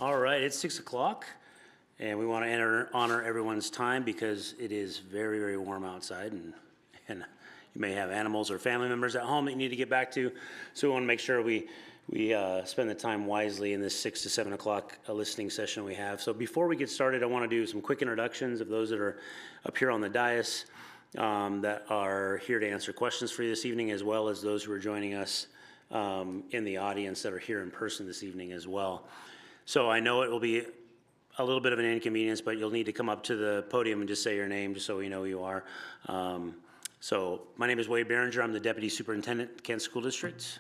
All right, it's 6 o'clock, and we want to honor everyone's time because it is very, very warm outside, and you may have animals or family members at home that you need to get back to. So we want to make sure we spend the time wisely in this 6 to 7 o'clock listening session we have. So before we get started, I want to do some quick introductions of those that are up here on the dais that are here to answer questions for you this evening, as well as those who are joining us in the audience that are here in person this evening as well. So I know it will be a little bit of an inconvenience, but you'll need to come up to the podium and just say your name just so we know who you are. So my name is Wade Behringer. I'm the Deputy Superintendent at Kent School District.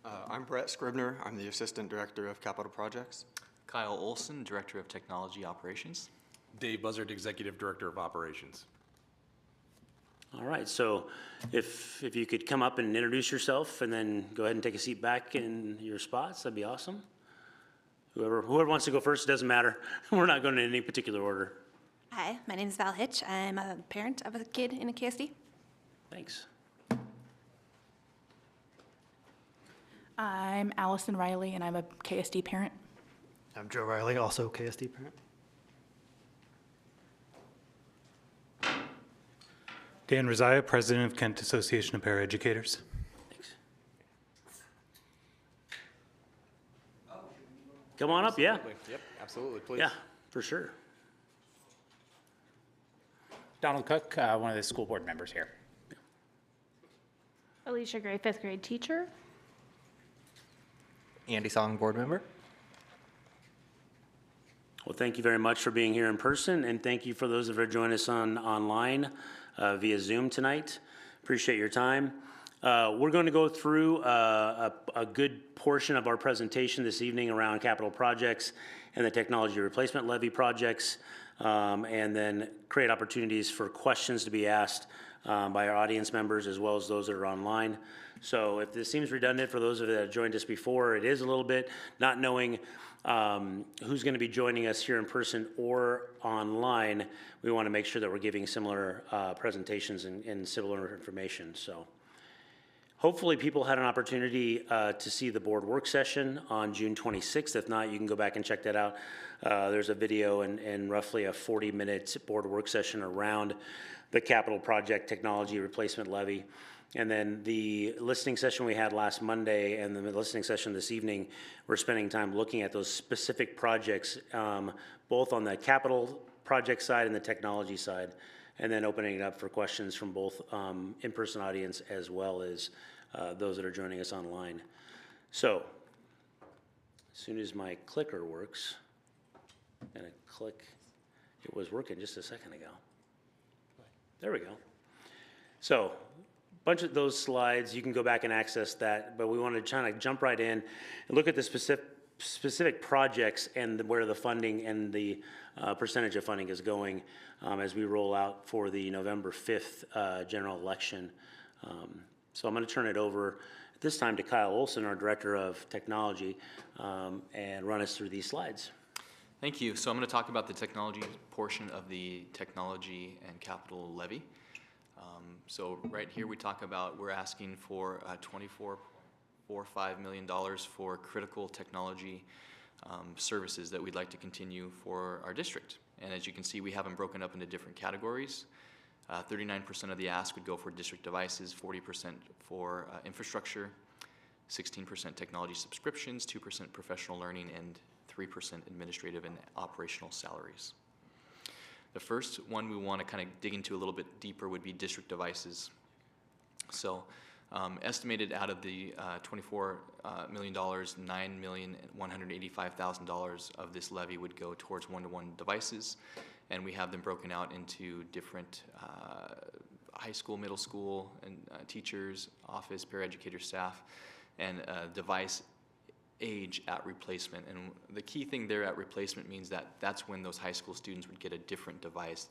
I'm Brett Scribner. I'm the Assistant Director of Capital Projects. Kyle Olson, Director of Technology Operations. Dave Buzzard, Executive Director of Operations. All right, so if you could come up and introduce yourself and then go ahead and take a seat back in your spots, that'd be awesome. Whoever wants to go first, it doesn't matter. We're not going in any particular order. Hi, my name is Val Hitch. I'm a parent of a kid in a KSD. Thanks. I'm Allison Riley, and I'm a KSD parent. I'm Joe Riley, also KSD parent. Dan Rizaya, President of Kent Association of Paraeducators. Thanks. Come on up, yeah. Yep, absolutely, please. Yeah, for sure. Donald Cook, one of the school board members here. Alicia Gray, 5th grade teacher. Andy Song, board member. Well, thank you very much for being here in person, and thank you for those that are joining us online via Zoom tonight. Appreciate your time. We're going to go through a good portion of our presentation this evening around capital projects and the technology replacement levy projects, and then create opportunities for questions to be asked by our audience members as well as those that are online. So if this seems redundant for those of you that have joined us before, it is a little bit, not knowing who's going to be joining us here in person or online. We want to make sure that we're giving similar presentations and similar information. So hopefully people had an opportunity to see the board work session on June 26th. If not, you can go back and check that out. There's a video and roughly a 40-minute board work session around the capital project technology replacement levy. And then the listening session we had last Monday and the listening session this evening, we're spending time looking at those specific projects, both on the capital project side and the technology side, and then opening it up for questions from both in-person audience as well as those that are joining us online. So, as soon as my clicker works, I'm gonna click, it was working just a second ago. There we go. So, bunch of those slides, you can go back and access that, but we want to kind of jump right in and look at the specific projects and where the funding and the percentage of funding is going as we roll out for the November 5th general election. So I'm going to turn it over at this time to Kyle Olson, our Director of Technology, and run us through these slides. Thank you. So I'm going to talk about the technology portion of the technology and capital levy. So right here we talk about we're asking for $24.45 million for critical technology services that we'd like to continue for our district. And as you can see, we have them broken up into different categories. 39% of the ask would go for district devices, 40% for infrastructure, 16% technology subscriptions, 2% professional learning, and 3% administrative and operational salaries. The first one we want to kind of dig into a little bit deeper would be district devices. So estimated out of the $24 million, $9,185,000 of this levy would go towards one-to-one devices, and we have them broken out into different high school, middle school, and teachers, office, paraeducator staff, and device age at replacement. And the key thing there at replacement means that that's when those high school students would get a different device.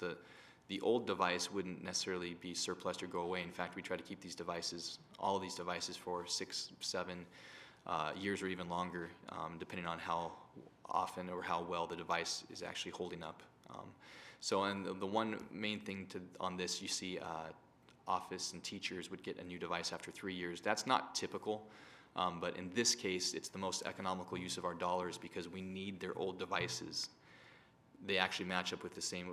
The old device wouldn't necessarily be surplus or go away. In fact, we try to keep these devices, all of these devices, for 6, 7 years or even longer, depending on how often or how well the device is actually holding up. And the one main thing on this, you see office and teachers would get a new device after 3 years. That's not typical. But in this case, it's the most economical use of our dollars because we need their old devices. They actually match up with the same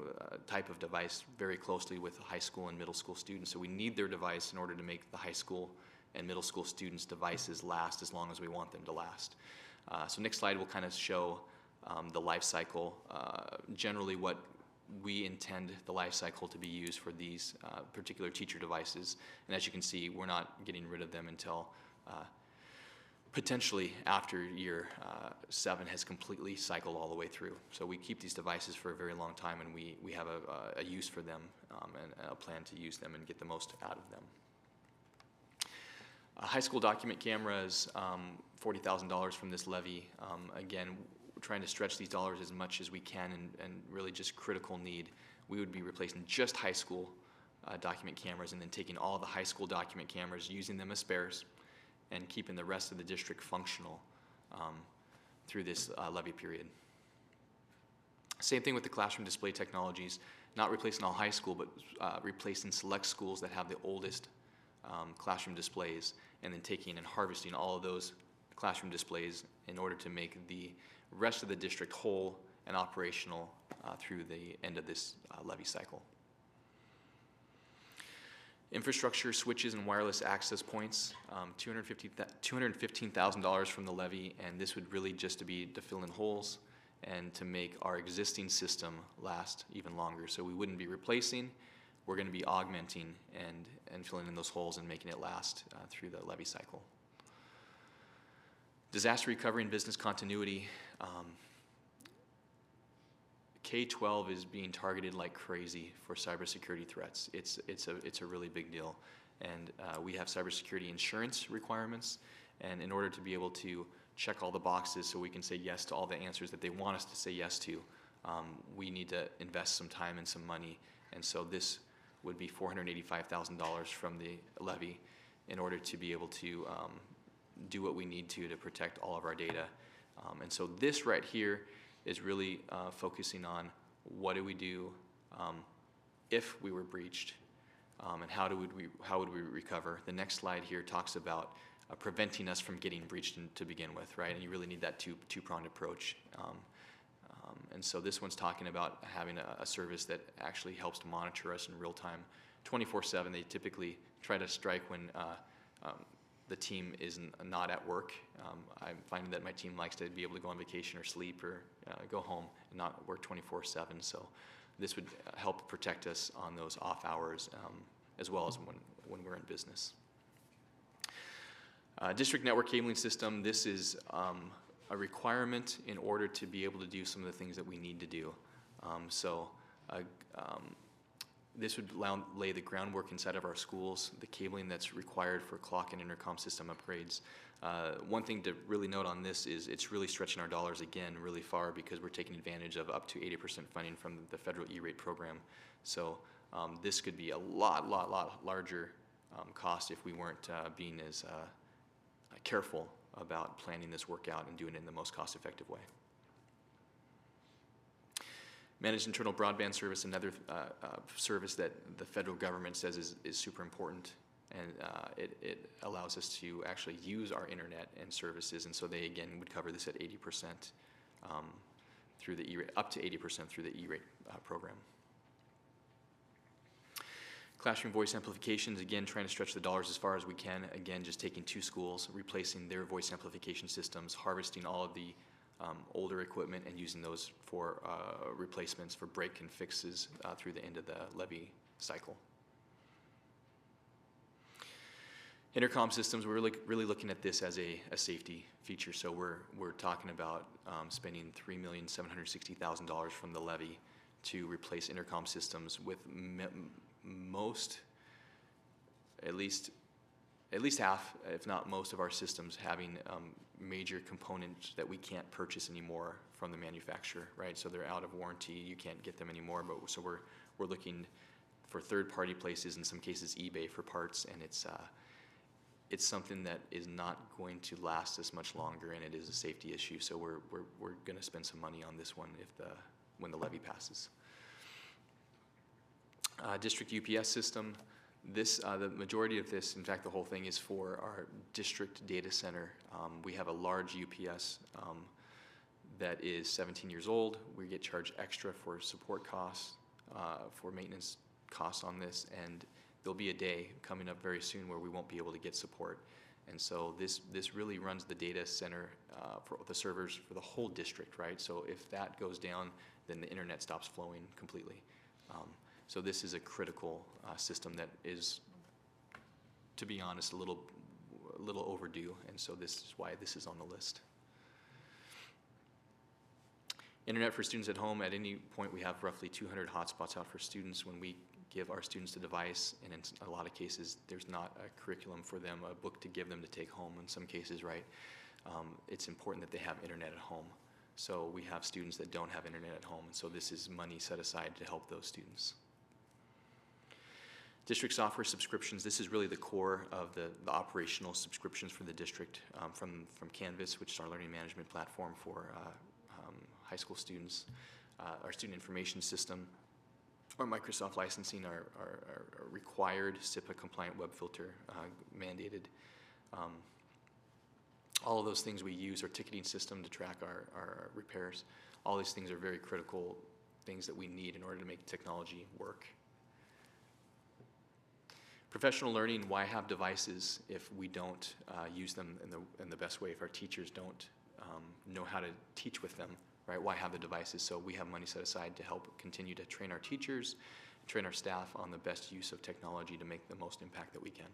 type of device very closely with high school and middle school students. So we need their device in order to make the high school and middle school students' devices last as long as we want them to last. So next slide will kind of show the life cycle, generally what we intend the life cycle to be used for these particular teacher devices. And as you can see, we're not getting rid of them until potentially after year 7 has completely cycled all the way through. So we keep these devices for a very long time, and we have a use for them and a plan to use them and get the most out of them. High school document cameras, $40,000 from this levy. Again, we're trying to stretch these dollars as much as we can and really just critical need. We would be replacing just high school document cameras and then taking all the high school document cameras, using them as spares, and keeping the rest of the district functional through this levy period. Same thing with the classroom display technologies, not replacing all high school, but replacing select schools that have the oldest classroom displays, and then taking and harvesting all of those classroom displays in order to make the rest of the district whole and operational through the end of this levy cycle. Infrastructure, switches, and wireless access points, $215,000 from the levy, and this would really just to fill in holes and to make our existing system last even longer. So we wouldn't be replacing, we're going to be augmenting and filling in those holes and making it last through the levy cycle. Disaster recovery and business continuity. K-12 is being targeted like crazy for cybersecurity threats. It's a really big deal. And we have cybersecurity insurance requirements. And in order to be able to check all the boxes so we can say yes to all the answers that they want us to say yes to, we need to invest some time and some money. And so this would be $485,000 from the levy in order to be able to do what we need to protect all of our data. And so this right here is really focusing on what do we do if we were breached, and how would we recover. The next slide here talks about preventing us from getting breached to begin with, right? And you really need that two-pronged approach. And so this one's talking about having a service that actually helps to monitor us in real time, 24/7. They typically try to strike when the team is not at work. I'm finding that my team likes to be able to go on vacation or sleep or go home and not work 24/7. So this would help protect us on those off hours as well as when we're in business. District network cabling system, this is a requirement in order to be able to do some of the things that we need to do. This would lay the groundwork inside of our schools, the cabling that's required for clock and intercom system upgrades. One thing to really note on this is it's really stretching our dollars again really far because we're taking advantage of up to 80% funding from the federal E-rate program. So this could be a lot larger cost if we weren't being as careful about planning this work out and doing it in the most cost-effective way. Managed internal broadband service, another service that the federal government says is super important, and it allows us to actually use our internet and services, and so they again would cover this at 80% through the E-rate, up to 80% through the E-rate program. Classroom voice amplifications, again, trying to stretch the dollars as far as we can. Again, just taking 2 schools, replacing their voice amplification systems, harvesting all of the older equipment and using those for replacements for break and fixes through the end of the levy cycle. Intercom systems, we're really looking at this as a safety feature. So we're talking about spending $3,760,000 from the levy to replace intercom systems with most, at least half, if not most, of our systems having major components that we can't purchase anymore from the manufacturer, right? So they're out of warranty, you can't get them anymore. But so we're looking for third-party places, in some cases eBay, for parts, and it's something that is not going to last as much longer, and it is a safety issue. So we're going to spend some money on this one when the levy passes. District UPS system. This, the majority of this, in fact, the whole thing is for our district data center. We have a large UPS that is 17 years old. We get charged extra for support costs, for maintenance costs on this, and there'll be a day coming up very soon where we won't be able to get support. And so this really runs the data center for the servers for the whole district, right? So if that goes down, then the internet stops flowing completely. So this is a critical system that is, to be honest, a little overdue, and so this is why this is on the list. Internet for students at home. At any point, we have roughly 200 hotspots out for students. When we give our students the device, and in a lot of cases, there's not a curriculum for them, a book to give them to take home in some cases, right? It's important that they have internet at home. So we have students that don't have internet at home, and so this is money set aside to help those students. District software subscriptions, this is really the core of the operational subscriptions for the district, from Canvas, which is our learning management platform for high school students, our student information system, our Microsoft licensing, our required SIPA compliant web filter mandated. All of those things we use, our ticketing system to track our repairs. All these things are very critical things that we need in order to make technology work. Professional learning, why have devices if we don't use them in the best way, if our teachers don't know how to teach with them, right? Why have the devices? So we have money set aside to help continue to train our teachers, train our staff on the best use of technology to make the most impact that we can.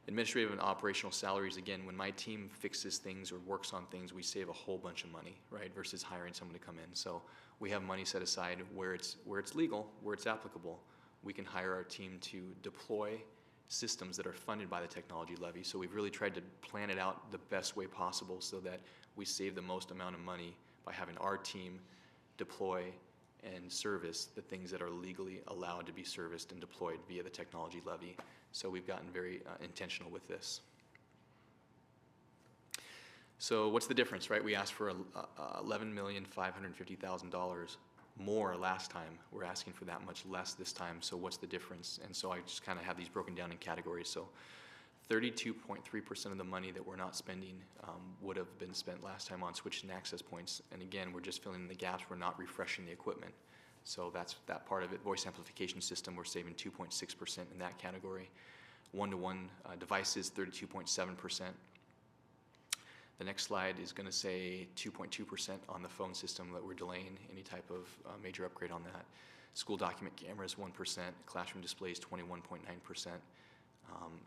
Administrative and operational salaries, again, when my team fixes things or works on things, we save a whole bunch of money, right, versus hiring someone to come in. So we have money set aside where it's legal, where it's applicable. We can hire our team to deploy systems that are funded by the technology levy. So we've really tried to plan it out the best way possible so that we save the most amount of money by having our team deploy and service the things that are legally allowed to be serviced and deployed via the technology levy. So we've gotten very intentional with this. So what's the difference, right? We asked for $11,550,000 more last time. We're asking for that much less this time. So what's the difference? And so I just kind of have these broken down in categories. So 32.3% of the money that we're not spending would have been spent last time on switch and access points. And again, we're just filling in the gaps. We're not refreshing the equipment. So that's that part of it. Voice amplification system, we're saving 2.6% in that category. One-to-one devices, 32.7%. The next slide is going to say 2.2% on the phone system that we're delaying any type of major upgrade on that. School document cameras, 1%. Classroom displays, 21.9%.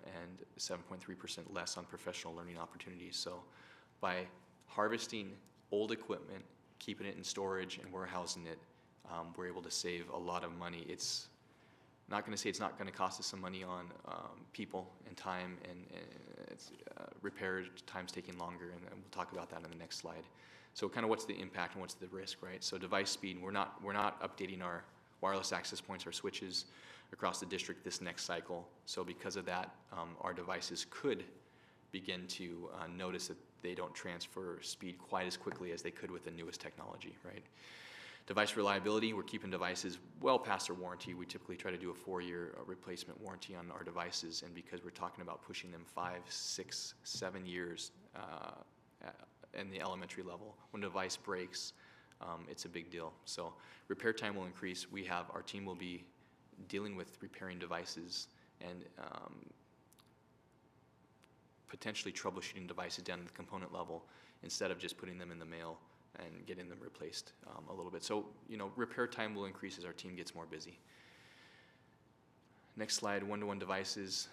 And 7.3% less on professional learning opportunities. So by harvesting old equipment, keeping it in storage and warehousing it, we're able to save a lot of money. It's not going to say it's not going to cost us some money on people and time, and it's repair time's taking longer, and we'll talk about that in the next slide. So kind of what's the impact and what's the risk, right? So device speed, we're not updating our wireless access points, our switches across the district this next cycle. So because of that, our devices could begin to notice that they don't transfer speed quite as quickly as they could with the newest technology, right? Device reliability, we're keeping devices well past their warranty. We typically try to do a 4-year replacement warranty on our devices, and because we're talking about pushing them 5, 6, 7 years in the elementary level, when a device breaks, it's a big deal. So repair time will increase. Our team will be dealing with repairing devices and potentially troubleshooting devices down to the component level instead of just putting them in the mail and getting them replaced a little bit. So, repair time will increase as our team gets more busy. Next slide, one-to-one devices.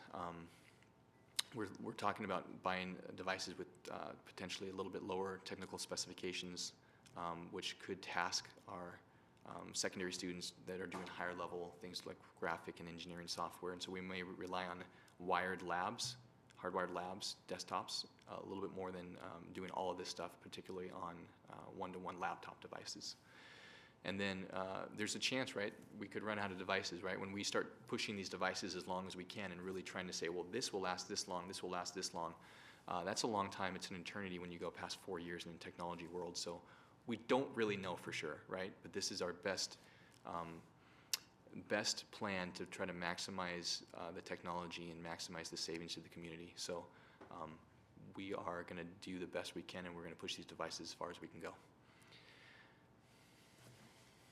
We're talking about buying devices with potentially a little bit lower technical specifications, which could task our secondary students that are doing higher level things like graphic and engineering software. And so we may rely on wired labs, hardwired labs, desktops, a little bit more than doing all of this stuff, particularly on one-to-one laptop devices. And then there's a chance, right, we could run out of devices, right? When we start pushing these devices as long as we can and really trying to say, well, this will last this long, this will last this long, that's a long time. It's an eternity when you go past 4 years in the technology world. So we don't really know for sure, right? But this is our best best plan to try to maximize the technology and maximize the savings to the community. So we are going to do the best we can, and we're going to push these devices as far as we can go.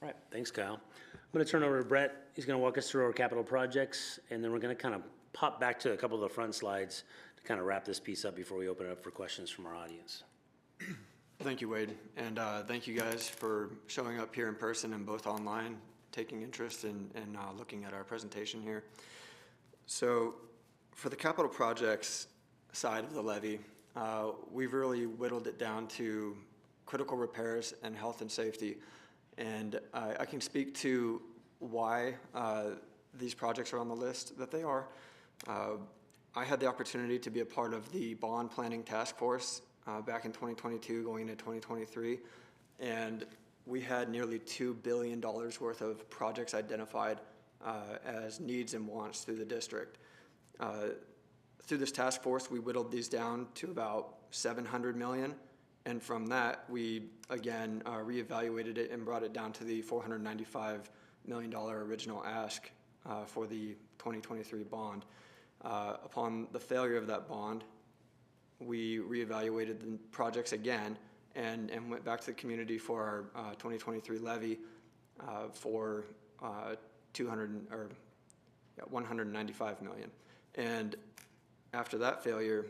All right, thanks, Kyle. I'm going to turn over to Brett. He's going to walk us through our capital projects, and then we're going to kind of pop back to a couple of the front slides to kind of wrap this piece up before we open it up for questions from our audience. Thank you, Wade, and thank you guys for showing up here in person and both online, taking interest in looking at our presentation here. So for the capital projects side of the levy, we've really whittled it down to critical repairs and health and safety. And I can speak to why these projects are on the list that they are. I had the opportunity to be a part of the bond planning task force back in 2022 going into 2023, and we had nearly $2 billion worth of projects identified as needs and wants through the district. Through this task force, we whittled these down to about $700 million, and from that, we again reevaluated it and brought it down to the $495 million original ask for the 2023 bond. Upon the failure of that bond, we reevaluated the projects again and went back to the community for our 2023 levy for $195 million. And after that failure,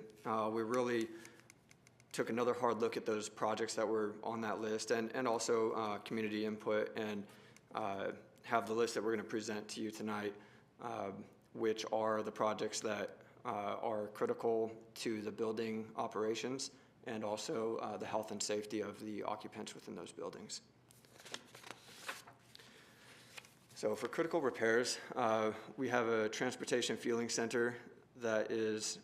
we really took another hard look at those projects that were on that list and also community input, and have the list that we're going to present to you tonight, which are the projects that are critical to the building operations and also the health and safety of the occupants within those buildings. So for critical repairs, we have a transportation fueling center that is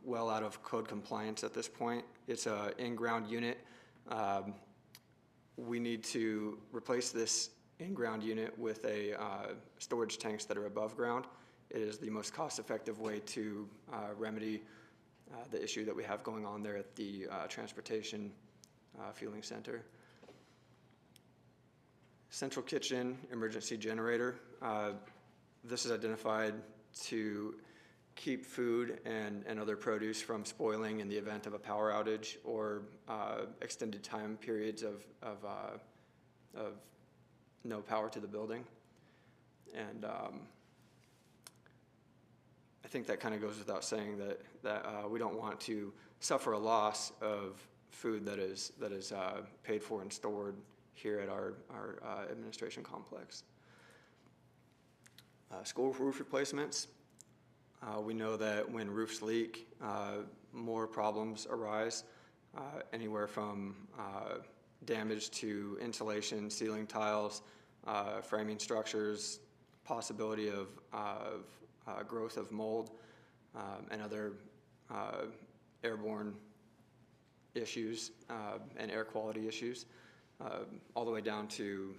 well out of code compliance at this point. It's an in-ground unit. We need to replace this in-ground unit with a storage tanks that are above ground. It is the most cost-effective way to remedy the issue that we have going on there at the transportation fueling center. Central kitchen emergency generator. This is identified to keep food and other produce from spoiling in the event of a power outage or extended time periods of no power to the building. And I think that kind of goes without saying that we don't want to suffer a loss of food that is paid for and stored here at our administration complex. School roof replacements. We know that when roofs leak, more problems arise, anywhere from damage to insulation, ceiling tiles, framing structures, possibility of growth of mold and other airborne issues and air quality issues, all the way down to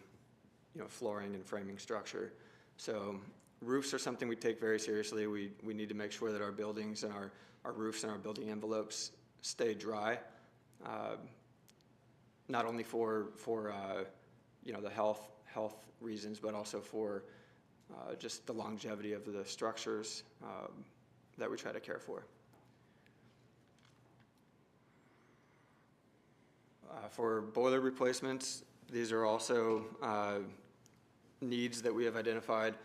flooring and framing structure. So roofs are something we take very seriously. We need to make sure that our buildings and our roofs and our building envelopes stay dry, not only for the health reasons, but also for just the longevity of the structures that we try to care for. For boiler replacements, these are also needs that we have identified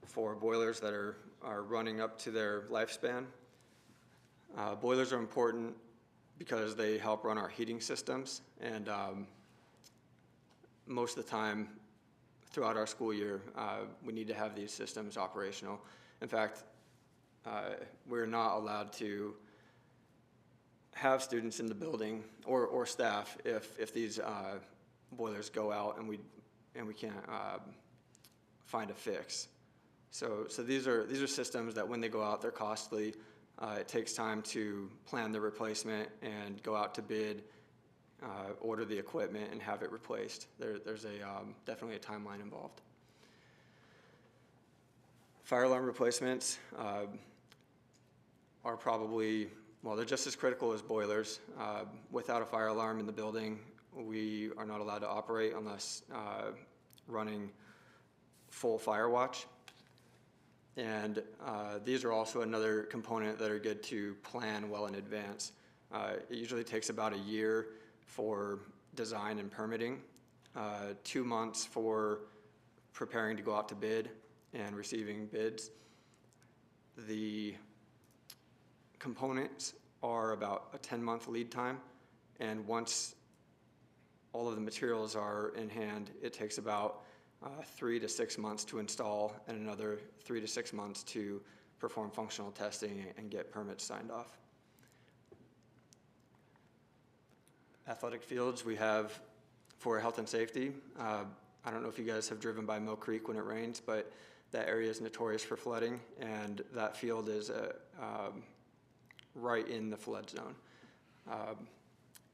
for boilers that are running up to their lifespan. Boilers are important because they help run our heating systems, and most of the time throughout our school year, we need to have these systems operational. In fact, we're not allowed to have students in the building or staff if these boilers go out and we can't find a fix. So these are systems that when they go out, they're costly. It takes time to plan the replacement and go out to bid, order the equipment, and have it replaced. There's definitely a timeline involved. Fire alarm replacements are probably, well, they're just as critical as boilers. Without a fire alarm in the building, we are not allowed to operate unless running full fire watch. And these are also another component that are good to plan well in advance. It usually takes about a year for design and permitting, 2 months for preparing to go out to bid and receiving bids. The components are about a 10-month lead time, and once all of the materials are in hand, it takes about 3 to 6 months to install and another 3 to 6 months to perform functional testing and get permits signed off. Athletic fields we have for health and safety. I don't know if you guys have driven by Mill Creek when it rains, but that area is notorious for flooding, and that field is right in the flood zone.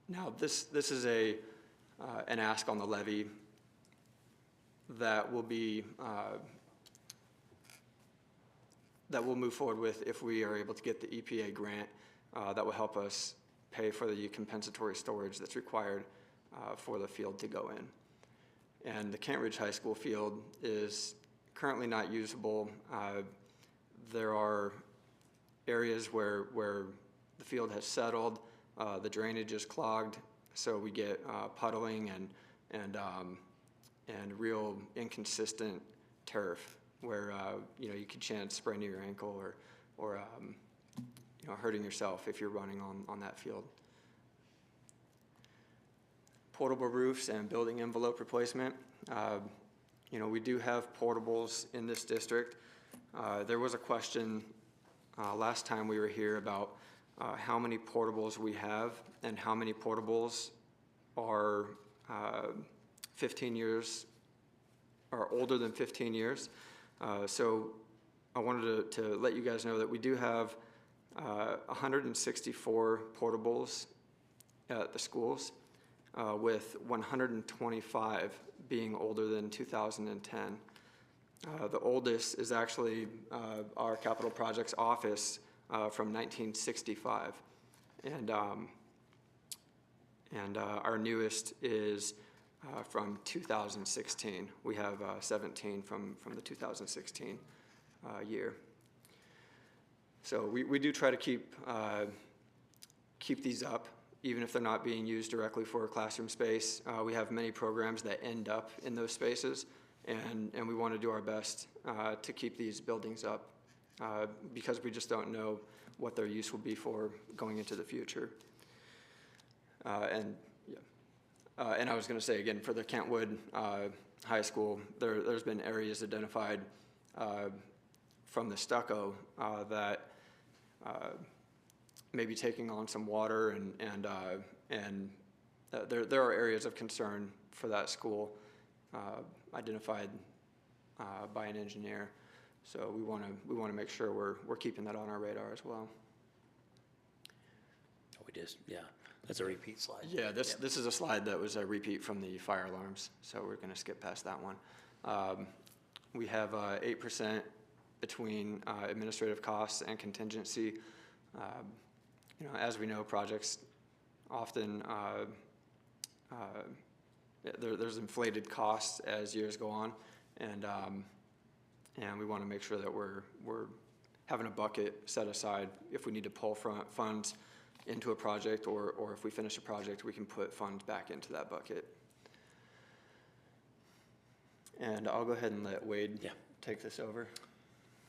Now this is an ask on the levy that will be that we'll move forward with if we are able to get the EPA grant that will help us pay for the compensatory storage that's required for the field to go in. And the Kent Ridge High School field is currently not usable. There are areas where the field has settled, the drainage is clogged, so we get puddling and real inconsistent turf where you could chance spraining your ankle or hurting yourself if you're running on that field. Portable roofs and building envelope replacement. We do have portables in this district. There was a question last time we were here about how many portables we have and how many portables are 15 years or older than 15 years. So I wanted to let you guys know that we do have 164 portables at the schools, with 125 being older than 2010. The oldest is actually our capital projects office from 1965, and our newest is from 2016. We have 17 from the 2016 year. So we do try to keep these up, even if they're not being used directly for classroom space. We have many programs that end up in those spaces, and we want to do our best to keep these buildings up because we just don't know what their use will be for going into the future. And I was going to say again, for the Kentwood High School, there's been areas identified from the stucco that maybe taking on some water, and there are areas of concern for that school identified by an engineer. So we want to make sure we're keeping that on our radar as well. Oh, we just, yeah, that's a repeat slide. Yeah, this is a slide that was a repeat from the fire alarms, so we're going to skip past that one. We have 8% between administrative costs and contingency. As we know, projects often there's inflated costs as years go on, and we want to make sure that we're having a bucket set aside if we need to pull funds into a project, or if we finish a project, we can put funds back into that bucket. And I'll go ahead and let Wade take this over.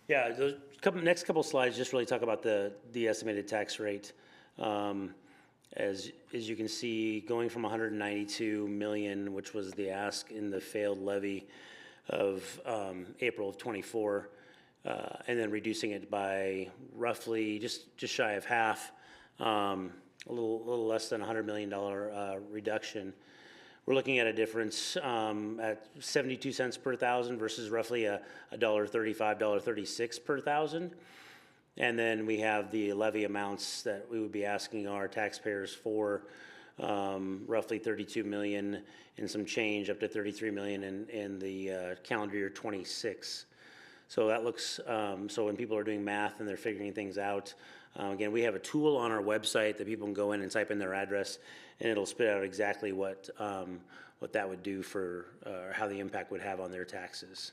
Yeah, the next couple slides just really talk about the estimated tax rate. As you can see, going from 192 million, which was the ask in the failed levy of April of 24, and then reducing it by roughly just shy of half, a little less than $100 million reduction. We're looking at a difference at 72 cents per thousand versus roughly a $1.35, $1.36 per thousand. And then we have the levy amounts that we would be asking our taxpayers for, roughly 32 million and some change, up to 33 million in the calendar year 26. So that looks, so when people are doing math and they're figuring things out, again, we have a tool on our website that people can go in and type in their address, and it'll spit out exactly what that would do for, or how the impact would have on their taxes.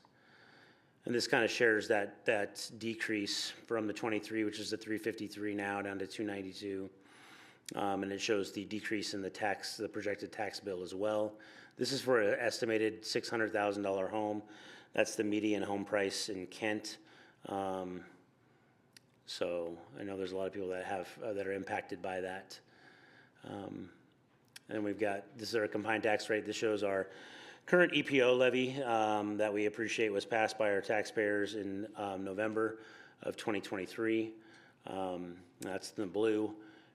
And this kind of shares that decrease from the 23, which is the 353 now, down to 292. And it shows the decrease in the projected tax bill as well. This is for an estimated $600,000 home. That's the median home price in Kent. So I know there's a lot of people that that are impacted by that. And we've got, this is our combined tax rate. This shows our current EPO levy that we appreciate was passed by our taxpayers in November of 2023. That's in the blue.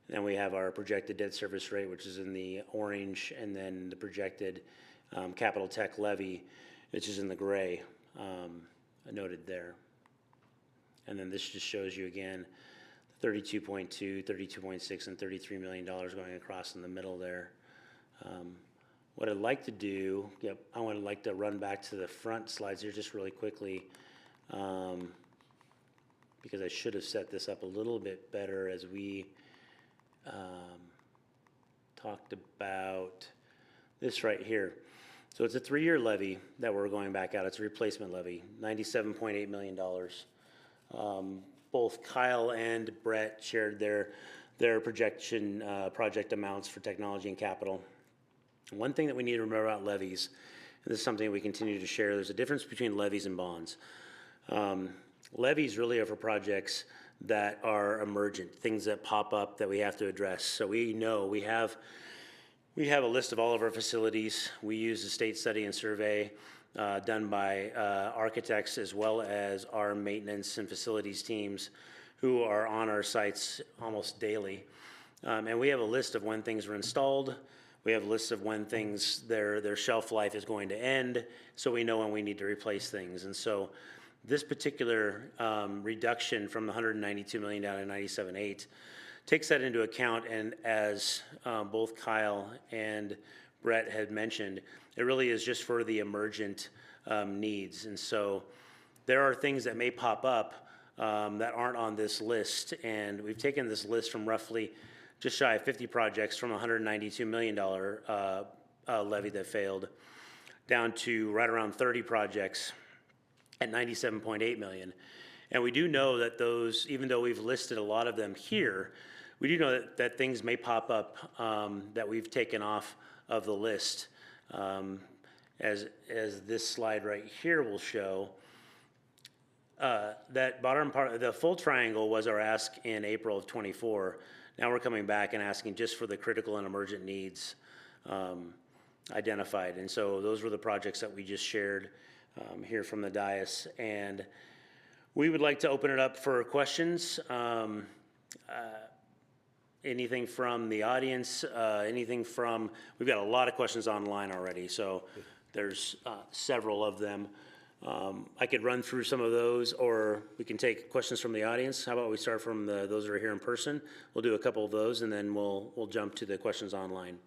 Then we have our projected debt service rate, which is in the orange, and then the projected capital tech levy, which is in the gray, noted there. And then this just shows you again, 32.2, 32.6, and $33 million going across in the middle there. What I'd like to do, I would like to run back to the front slides here just really quickly, because I should have set this up a little bit better as we talked about this right here. So it's a 3-year levy that we're going back out. It's a replacement levy, $97.8 million. Both Kyle and Brett shared their projection project amounts for technology and capital. One thing that we need to remember about levies, and this is something we continue to share, there's a difference between levies and bonds. Levies really are for projects that are emergent, things that pop up that we have to address. So we know we have a list of all of our facilities. We use the state study and survey done by architects as well as our maintenance and facilities teams who are on our sites almost daily. And we have a list of when things were installed. We have lists of when things, their shelf life is going to end, so we know when we need to replace things. And so this particular reduction from the $192 million down to $97.8 takes that into account, and as both Kyle and Brett had mentioned, it really is just for the emergent needs. And so there are things that may pop up that aren't on this list, and we've taken this list from roughly just shy of 50 projects from a $192 million levy that failed down to right around 30 projects at $97.8 million. And we do know that those, even though we've listed a lot of them here, we do know that things may pop up that we've taken off of the list. As this slide right here will show, that bottom part, the full triangle was our ask in April of 24. Now we're coming back and asking just for the critical and emergent needs identified. And so those were the projects that we just shared here from the dais. And we would like to open it up for questions. Anything from the audience, anything from, we've got a lot of questions online already, so there's several of them. I could run through some of those, or we can take questions from the audience. How about we start from those that are here in person? We'll do a couple of those, and then we'll jump to the questions online.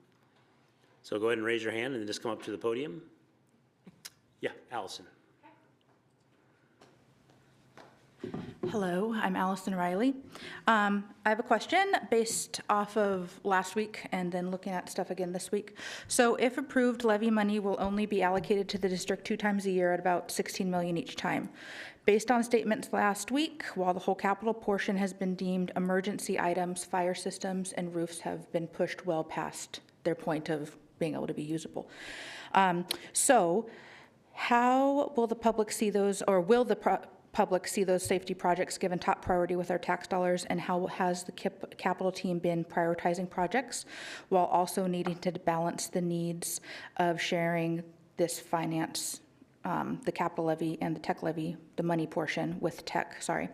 So go ahead and raise your hand and just come up to the podium. Yeah, Allison. Hello, I'm Allison Riley. I have a question based off of last week and then looking at stuff again this week. So if approved, levy money will only be allocated to the district 2 times a year at about $16 million each time. Based on statements last week, while the whole capital portion has been deemed emergency items, fire systems and roofs have been pushed well past their point of being able to be usable. So how will the public see those, or will the public see those safety projects given top priority with our tax dollars, and how has the capital team been prioritizing projects while also needing to balance the needs of sharing this finance, the capital levy and the tech levy, the money portion with tech, sorry.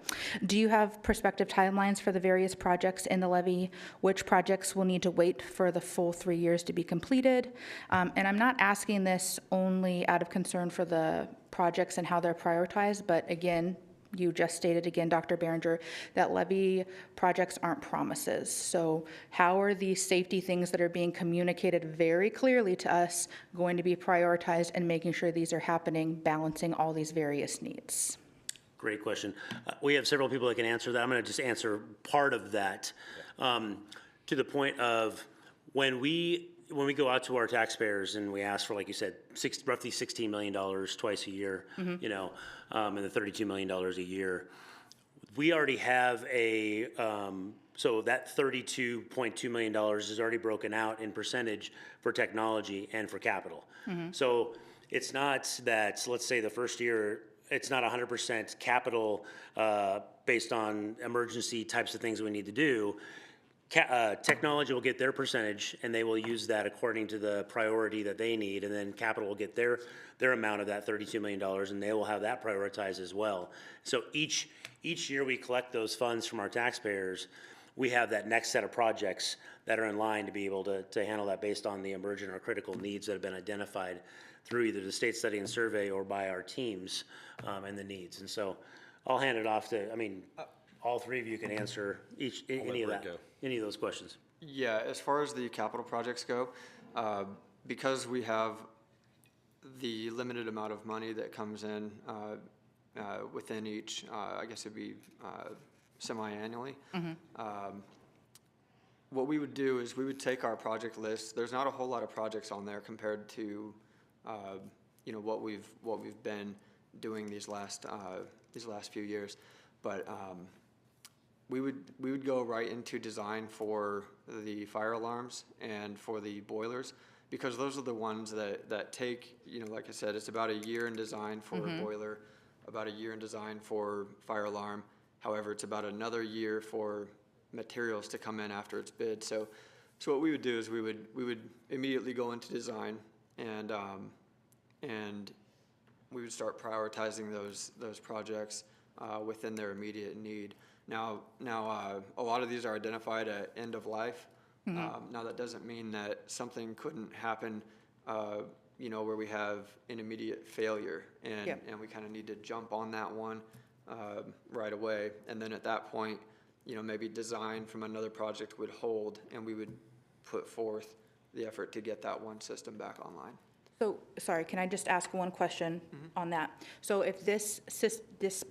Do you have prospective timelines for the various projects in the levy? Which projects will need to wait for the full 3 years to be completed? And I'm not asking this only out of concern for the projects and how they're prioritized, but again, you just stated again, Dr. Behringer, that levy projects aren't promises. So how are these safety things that are being communicated very clearly to us going to be prioritized and making sure these are happening, balancing all these various needs? Great question. We have several people that can answer that. I'm going to just answer part of that. To the point of when we when we go out to our taxpayers and we ask for, like you said, roughly $16 million twice a year, and the $32 million a year, we already have so that $32.2 million is already broken out in percentage for technology and for capital. So it's not that, let's say the first year, it's not 100% capital based on emergency types of things we need to do. Technology will get their percentage, and they will use that according to the priority that they need, and then capital will get their amount of that $32 million, and they will have that prioritized as well. So each year we collect those funds from our taxpayers, we have that next set of projects that are in line to be able to handle that based on the emergent or critical needs that have been identified through either the state study and survey or by our teams and the needs. And so I'll hand it off to, all three of you can answer any of those questions. Yeah, as far as the capital projects go, because we have the limited amount of money that comes in within each, I guess it'd be semi-annually, what we would do is we would take our project list. There's not a whole lot of projects on there compared to what we've been doing these last few years, but we would go right into design for the fire alarms and for the boilers, because those are the ones that take, like I said, it's about a year in design for a boiler, about a year in design for fire alarm. However, it's about another year for materials to come in after it's bid. So what we would do is we would immediately go into design, and we would start prioritizing those projects within their immediate need. Now, a lot of these are identified at end of life. Now, that doesn't mean that something couldn't happen, where we have an immediate failure, and we kind of need to jump on that one right away. And then at that point, maybe design from another project would hold, and we would put forth the effort to get that one system back online. So, sorry, can I just ask one question on that? So if this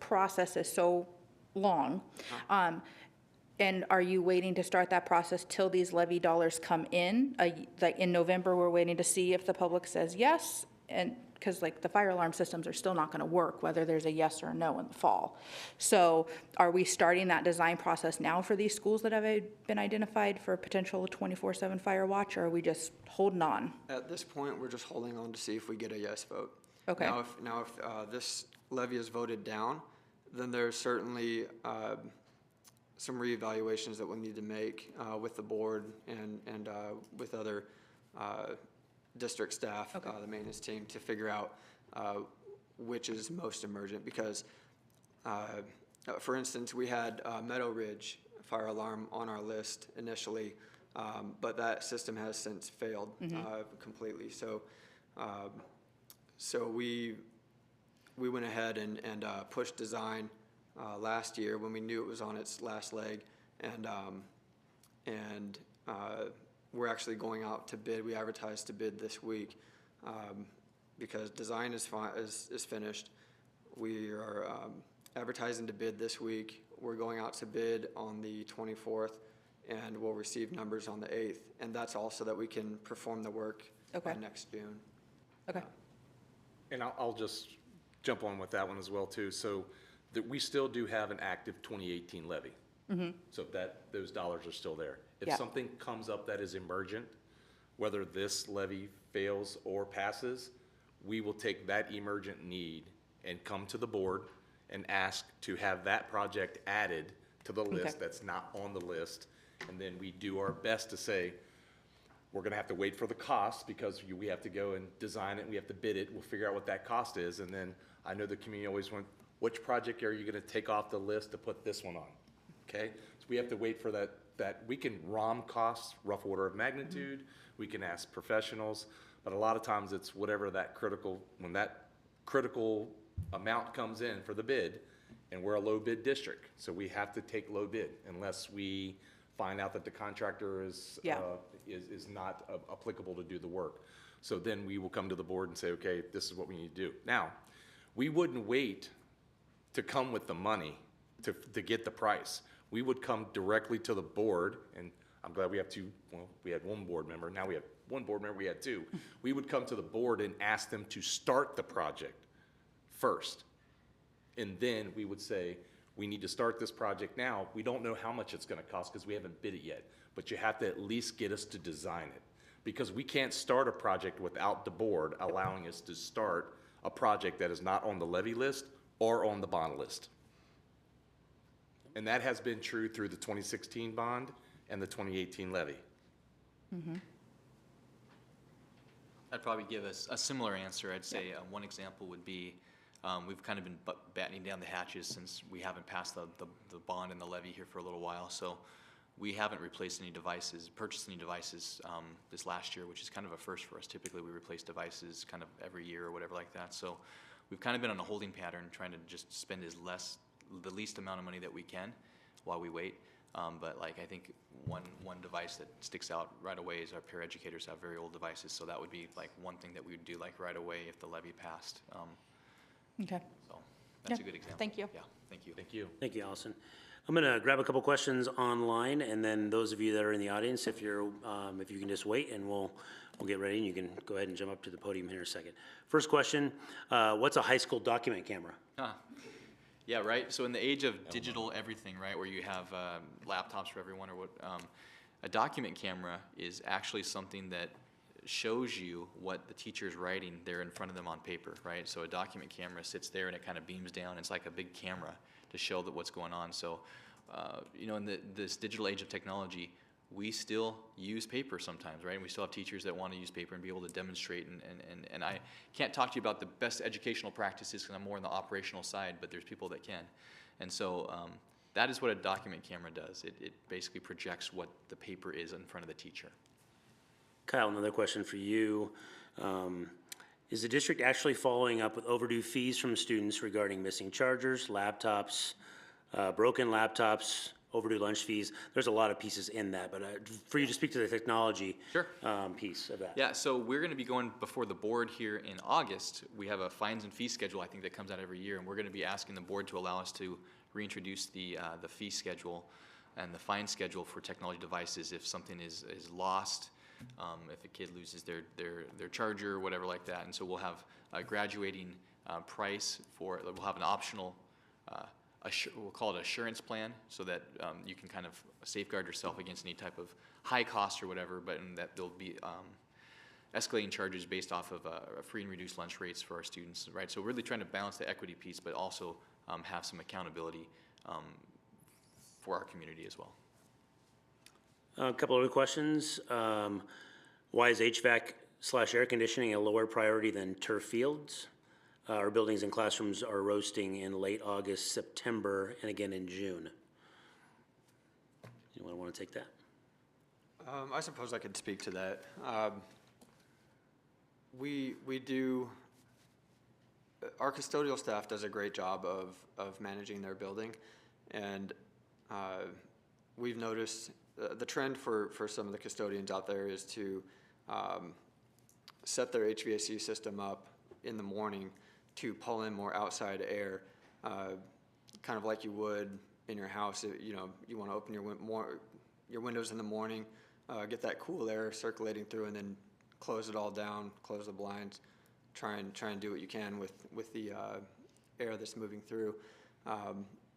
process is so long, and are you waiting to start that process till these levy dollars come in? Like in November, we're waiting to see if the public says yes, and because like the fire alarm systems are still not going to work whether there's a yes or a no in the fall. So are we starting that design process now for these schools that have been identified for potential 24/7 fire watch, or are we just holding on? At this point, we're just holding on to see if we get a yes vote. Okay. Now if this levy is voted down, then there's certainly some reevaluations that we'll need to make with the board and with other district staff, the maintenance team, to figure out which is most emergent. Because, for instance, we had Meadow Ridge fire alarm on our list initially, but that system has since failed completely. So we went ahead and pushed design last year when we knew it was on its last leg, and we're actually going out to bid. We advertised to bid this week because design is finished. We are advertising to bid this week. We're going out to bid on the 24th, and we'll receive numbers on the 8th. And that's also that we can perform the work by next June. Okay. And I'll just jump on with that one as well too. So that we still do have an active 2018 levy. So those dollars are still there. If something comes up that is emergent, whether this levy fails or passes, we will take that emergent need and come to the board and ask to have that project added to the list that's not on the list. And then we do our best to say, we're gonna have to wait for the cost because we have to go and design it, we have to bid it, we'll figure out what that cost is. And then I know the community always wants, which project are you gonna take off the list to put this one on? Okay, so we have to wait for that we can ROM costs, rough order of magnitude, we can ask professionals, but a lot of times it's whatever when that critical amount comes in for the bid, and we're a low bid district, so we have to take low bid unless we find out that the contractor is not applicable to do the work. So then we will come to the board and say, okay, this is what we need to do. Now, we wouldn't wait to come with the money to get the price. We would come directly to the board, and I'm glad we have two, well, we had one board member, now we have one board member, we had two. We would come to the board and ask them to start the project first. And then we would say, we need to start this project now. We don't know how much it's gonna cost because we haven't bid it yet, but you have to at least get us to design it. Because we can't start a project without the board allowing us to start a project that is not on the levy list or on the bond list. And that has been true through the 2016 bond and the 2018 levy. I'd probably give us a similar answer. I'd say one example would be, we've kind of been battening down the hatches since we haven't passed the bond and the levy here for a little while. So we haven't replaced any devices, purchased any devices this last year, which is kind of a first for us. Typically, we replace devices kind of every year or whatever like that. So we've kind of been on a holding pattern, trying to just spend the least amount of money that we can while we wait. But like I think one device that sticks out right away is our paraeducators have very old devices. So that would be like one thing that we would do like right away if the levy passed. Okay. So that's Yeah, a good example. thank you. Yeah, thank you. Thank you. Thank you, Allison. I'm going to grab a couple questions online, and then those of you that are in the audience, if you can just wait, and we'll get ready, and you can go ahead and jump up to the podium here in a second. First question, what's a high school document camera? Yeah, right. So in the age of digital everything, right, where you have laptops for everyone, or what, a document camera is actually something that shows you what the teacher is writing there in front of them on paper, right? So a document camera sits there and it kind of beams down. It's like a big camera to show that what's going on. So, in this digital age of technology, we still use paper sometimes, right? And we still have teachers that want to use paper and be able to demonstrate. And I can't talk to you about the best educational practices because I'm more on the operational side, but there's people that can. And so that is what a document camera does. It basically projects what the paper is in front of the teacher. Kyle, another question for you. Is the district actually following up with overdue fees from students regarding missing chargers, laptops, broken laptops, overdue lunch fees? There's a lot of pieces in that, but for you to speak to the technology piece of that. Yeah, so we're going to be going before the board here in August. We have a fines and fee schedule, I think, that comes out every year, and we're going to be asking the board to allow us to reintroduce the fee schedule and the fine schedule for technology devices if something is lost. If a kid loses their charger or whatever like that. And so we'll have a graduating price for it. We'll have an optional, we'll call it assurance plan, so that you can kind of safeguard yourself against any type of high cost or whatever, but in that there'll be escalating charges based off of free and reduced lunch rates for our students, right? So we're really trying to balance the equity piece, but also have some accountability for our community as well. A couple other questions. Why is HVAC/air conditioning a lower priority than turf fields? Our buildings and classrooms are roasting in late August, September, and again in June. Anyone want to take that? I suppose I could speak to that. We do, our custodial staff does a great job of managing their building, and we've noticed the trend for some of the custodians out there is to set their HVAC system up in the morning to pull in more outside air, kind of like you would in your house. You want to open your windows in the morning, get that cool air circulating through, and then close it all down, close the blinds, try and do what you can with the air that's moving through.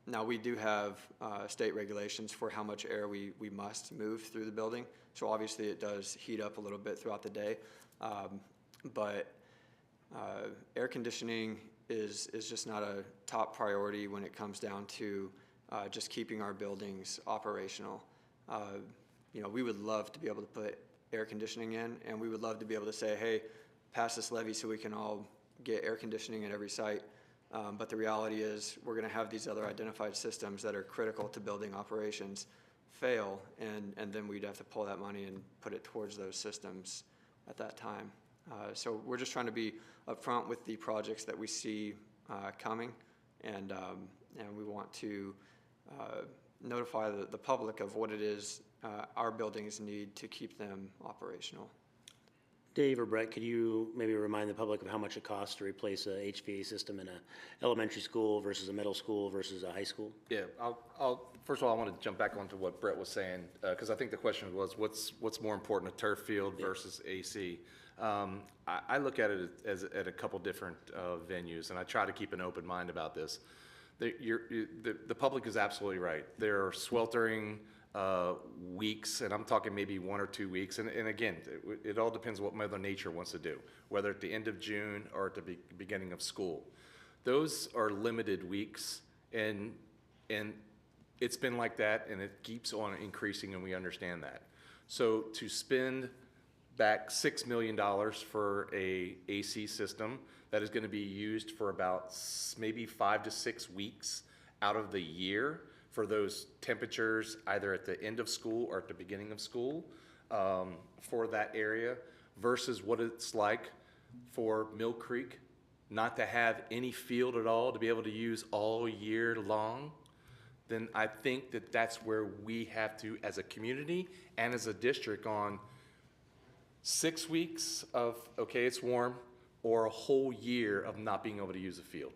Now, we do have state regulations for how much air we must move through the building. So obviously it does heat up a little bit throughout the day. But air conditioning is just not a top priority when it comes down to just keeping our buildings operational. We would love to be able to put air conditioning in, and we would love to be able to say, hey, pass this levy so we can all get air conditioning at every site. But the reality is we're going to have these other identified systems that are critical to building operations fail, and then we'd have to pull that money and put it towards those systems at that time. So we're just trying to be upfront with the projects that we see coming, and we want to notify the public of what it is our buildings need to keep them operational. Dave or Brett, could you maybe remind the public of how much it costs to replace a HVAC system in a elementary school versus a middle school versus a high school? Yeah, first of all, I want to jump back onto what Brett was saying, because I think the question was, what's more important, a turf field versus AC? I look at it as at a couple different venues, and I try to keep an open mind about this. The public is absolutely right. There are sweltering weeks, and I'm talking maybe 1 or 2 weeks, and again, it all depends what Mother Nature wants to do, whether at the end of June or at the beginning of school. Those are limited weeks, and it's been like that, and it keeps on increasing, and we understand that. So to spend back $6 million for a AC system that is going to be used for about maybe 5 to 6 weeks out of the year for those temperatures, either at the end of school or at the beginning of school, for that area, versus what it's like for Mill Creek not to have any field at all to be able to use all year long, then I think that that's where we have to, as a community and as a district, on 6 weeks of, okay, it's warm, or a whole year of not being able to use a field.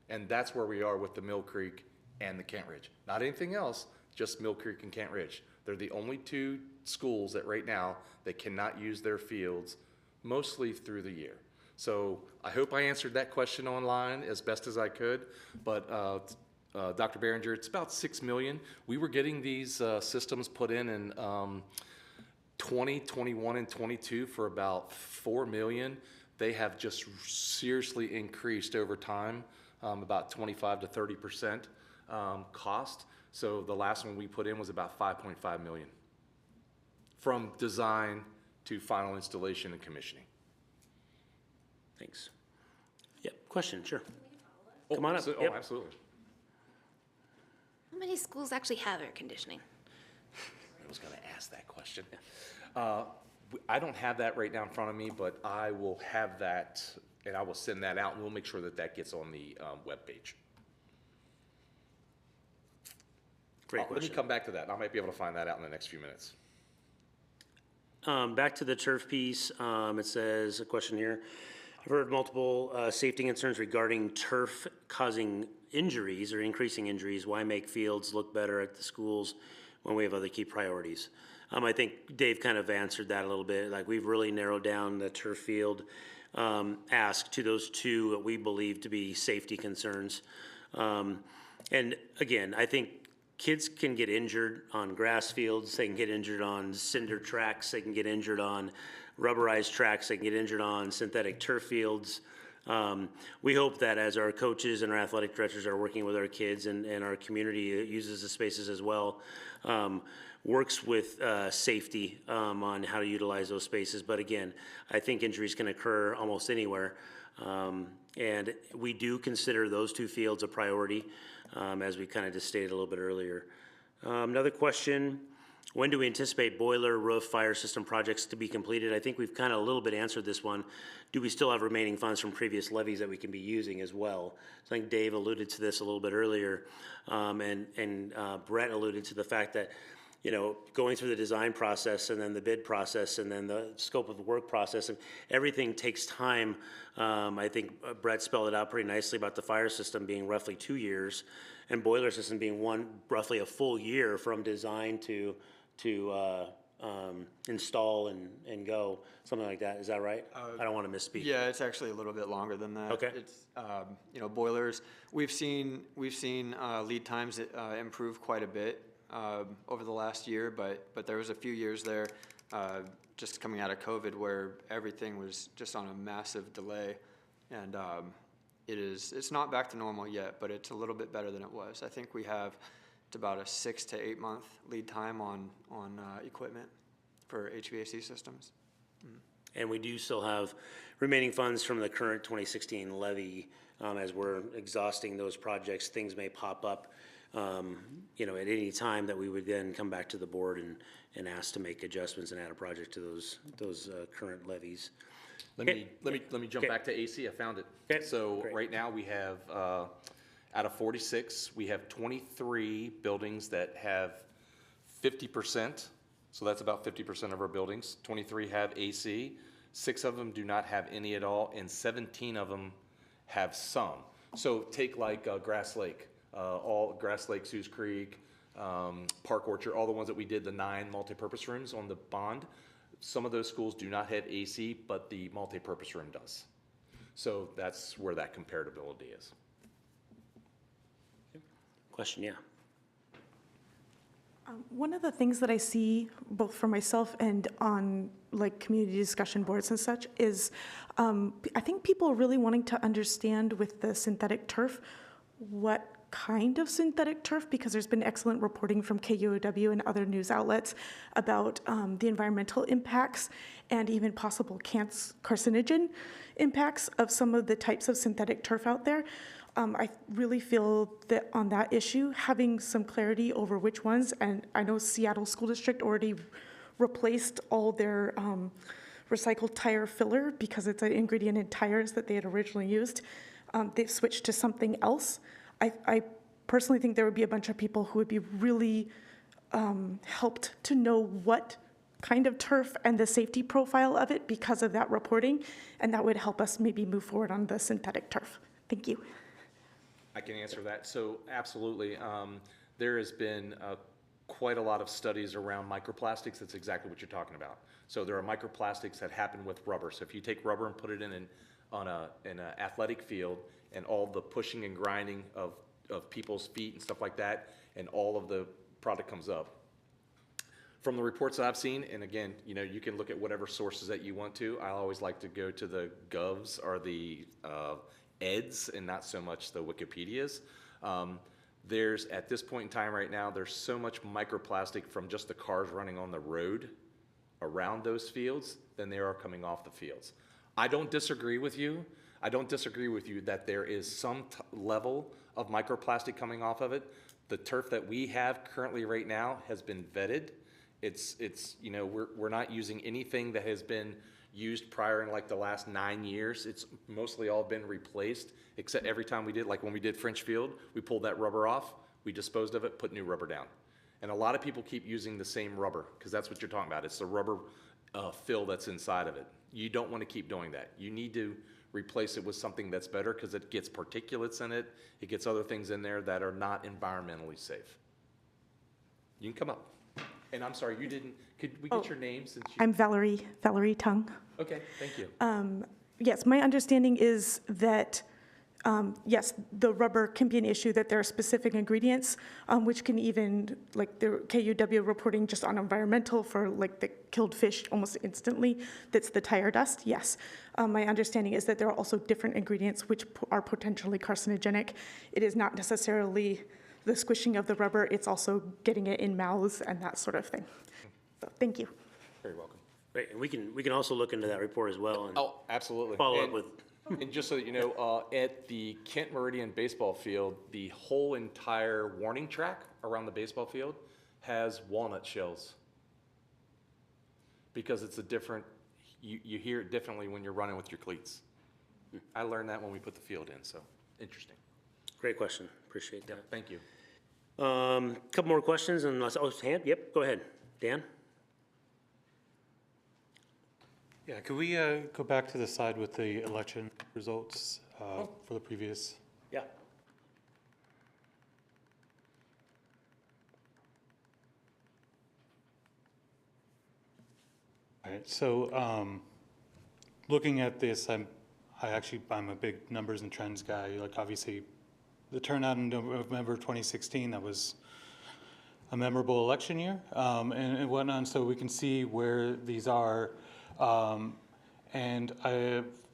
And that's where we are with the Mill Creek and the Kent Ridge. Not anything else, just Mill Creek and Kent Ridge. They're the only 2 schools that right now, they cannot use their fields mostly through the year. So I hope I answered that question online as best as I could, but Dr. Behringer, it's about $6 million. We were getting these systems put in 20, 21, and 22 for about $4 million. They have just seriously increased over time, about 25 to 30% cost. So the last one we put in was about $5.5 million from design to final installation and commissioning. Thanks. Yep, question, sure. Come on up. Oh, Yep. absolutely. How many schools actually have air conditioning? I was going to ask that question. I don't have that right now in front of me, but I will have that, and I will send that out, and we'll make sure that that gets on the webpage. Great Let me question. come back to that. I might be able to find that out in the next few minutes. Back to the turf piece, it says, a question here. I've heard multiple safety concerns regarding turf causing injuries or increasing injuries. Why make fields look better at the schools when we have other key priorities? I think Dave kind of answered that a little bit. Like, we've really narrowed down the turf field ask to those 2 that we believe to be safety concerns. And again, I think kids can get injured on grass fields, they can get injured on cinder tracks, they can get injured on rubberized tracks, they can get injured on synthetic turf fields. We hope that as our coaches and our athletic directors are working with our kids and our community that uses the spaces as well, works with safety on how to utilize those spaces. But again, I think injuries can occur almost anywhere. And we do consider those 2 fields a priority, as we kind of just stated a little bit earlier. Another question, when do we anticipate boiler, roof, fire system projects to be completed? I think we've kind of a little bit answered this one. Do we still have remaining funds from previous levies that we can be using as well? So I think Dave alluded to this a little bit earlier, and Brett alluded to the fact that, you know, going through the design process and then the bid process and then the scope of the work process, and everything takes time. I think Brett spelled it out pretty nicely about the fire system being roughly 2 years and boiler system being roughly a full year from design to install and go, something like that. Is that right? I don't want to misspeak. Yeah, it's actually a little bit longer than that. Okay. It's, you know, boilers, we've seen lead times improve quite a bit over the last year, but there was a few years there, just coming out of COVID, where everything was just on a massive delay, and it's not back to normal yet, but it's a little bit better than it was. I think we have about a 6 to 8 month lead time on equipment for HVAC systems. And we do still have remaining funds from the current 2016 levy. As we're exhausting those projects, things may pop up, you know, at any time that we would then come back to the board and ask to make adjustments and add a project to those current levies. Let me jump back to AC. I found it. Okay. So Great. right now we have, out of 46, we have 23 buildings that have 50%. So that's about 50% of our buildings. 23 have AC. 6 of them do not have any at all, and 17 of them have some. So take like Grass Lake, all Grass Lake, Sioux Creek, Park Orchard, all the ones that we did, the 9 multipurpose rooms on the bond. Some of those schools do not have AC, but the multipurpose room does. So that's where that comparability is. Question, yeah. One of the things that I see, both for myself and on like community discussion boards and such, is I think people are really wanting to understand with the synthetic turf what kind of synthetic turf, because there's been excellent reporting from KUOW and other news outlets about the environmental impacts and even possible carcinogen impacts of some of the types of synthetic turf out there. I really feel that on that issue, having some clarity over which ones, and I know Seattle School District already replaced all their recycled tire filler because it's an ingredient in tires that they had originally used. They've switched to something else. I personally think there would be a bunch of people who would be really helped to know what kind of turf and the safety profile of it because of that reporting, and that would help us maybe move forward on the synthetic turf. Thank you. I can answer that. So absolutely. There has been quite a lot of studies around microplastics. That's exactly what you're talking about. So there are microplastics that happen with rubber. So if you take rubber and put it in an athletic field, and all the pushing and grinding of people's feet and stuff like that, and all of the product comes up. From the reports that I've seen, and again, you know, you can look at whatever sources that you want to. I always like to go to the Govs or the EDS and not so much the Wikipedias. There's, at this point in time right now, there's so much microplastic from just the cars running on the road around those fields than there are coming off the fields. I don't disagree with you. I don't disagree with you that there is some level of microplastic coming off of it. The turf that we have currently right now has been vetted. It's you know, we're not using anything that has been used prior in like the last 9 years. It's mostly all been replaced, except every time we did, like when we did French Field, we pulled that rubber off, we disposed of it, put new rubber down. And a lot of people keep using the same rubber because that's what you're talking about. It's the rubber fill that's inside of it. You don't want to keep doing that. You need to replace it with something that's better because it gets particulates in it. It gets other things in there that are not environmentally safe. You can come up. And I'm sorry, you didn't, could we get your name since you? I'm Valerie Tung. Okay, thank you. Yes, my understanding is that, yes, the rubber can be an issue, that there are specific ingredients, which can even, like the KUW reporting just on environmental for like the killed fish almost instantly, that's the tire dust, yes. My understanding is that there are also different ingredients which are potentially carcinogenic. It is not necessarily the squishing of the rubber, it's also getting it in mouths and that sort of thing. So, thank you. Very welcome. Great, and we can also look into that report as well and Oh, absolutely. follow up And- with. And just so that you know, at the Kent Meridian baseball field, the whole entire warning track around the baseball field has walnut shells. Because it's a different, you hear it differently when you're running with your cleats. I learned that when we put the field in, so interesting. Great question, appreciate that. Thank you. Couple more questions unless, oh, hand, yep, go ahead, Dan? Yeah, could we go back to the slide with the election results for the previous? Yeah. All right, so looking at this, I'm a big numbers and trends guy. Like obviously, the turnout in November 2016, that was a memorable election year and whatnot. So we can see where these are. And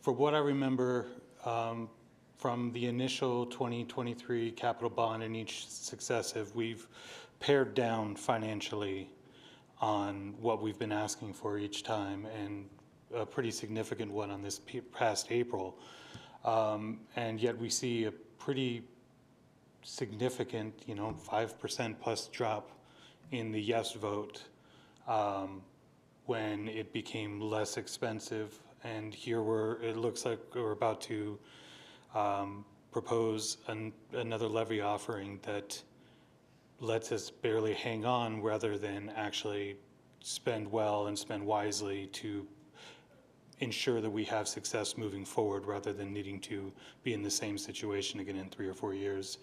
for what I remember from the initial 2023 capital bond and each successive, we've pared down financially on what we've been asking for each time, and a pretty significant one on this past April. And yet we see a pretty significant, 5% plus drop in the yes vote when it became less expensive. And here it looks like we're about to propose another levy offering that lets us barely hang on rather than actually spend well and spend wisely to ensure that we have success moving forward rather than needing to be in the same situation again in 3 or 4 years.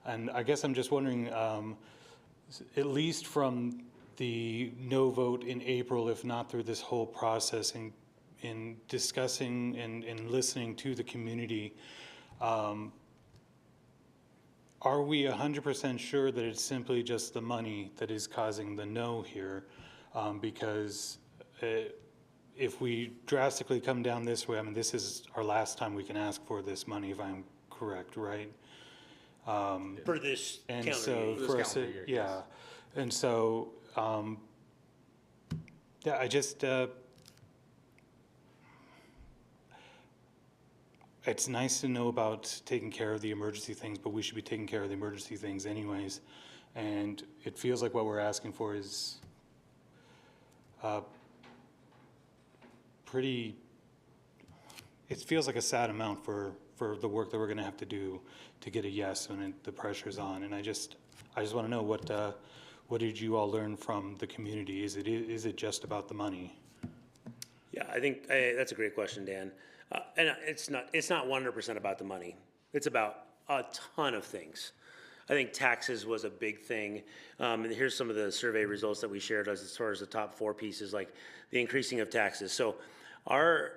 And I guess I'm just wondering, at least from the no vote in April, if not through this whole process, in discussing and listening to the community, are we 100% sure that it's simply just the money that is causing the no here? Because if we drastically come down this way, I mean, this is our last time we can ask for this money, if I'm correct, right? For this And calendar so, year. for us, yeah. And so, yeah, I just, it's nice to know about taking care of the emergency things, but we should be taking care of the emergency things anyways. And it feels like what we're asking for is pretty, it feels like a sad amount for the work that we're gonna have to do to get a yes when the pressure's on. And I just wanna know what did you all learn from the community? Is it just about the money? Yeah, I think that's a great question, Dan. And it's not 100% about the money. It's about a ton of things. I think taxes was a big thing. And here's some of the survey results that we shared as far as the top 4 pieces, like the increasing of taxes. So our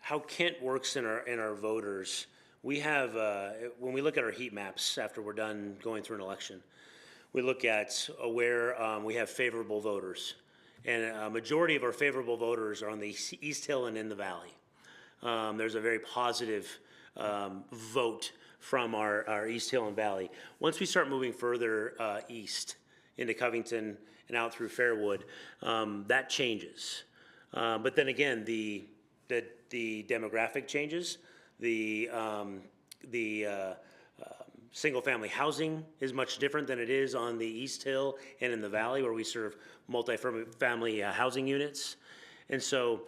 how Kent works in our voters, we have when we look at our heat maps after we're done going through an election, we look at where we have favorable voters. And a majority of our favorable voters are on the East Hill and in the Valley. There's a very positive vote from our East Hill and Valley. Once we start moving further east into Covington and out through Fairwood, that changes. But then again, the demographic changes. The single-family housing is much different than it is on the East Hill and in the Valley, where we serve multi-family housing units. And so,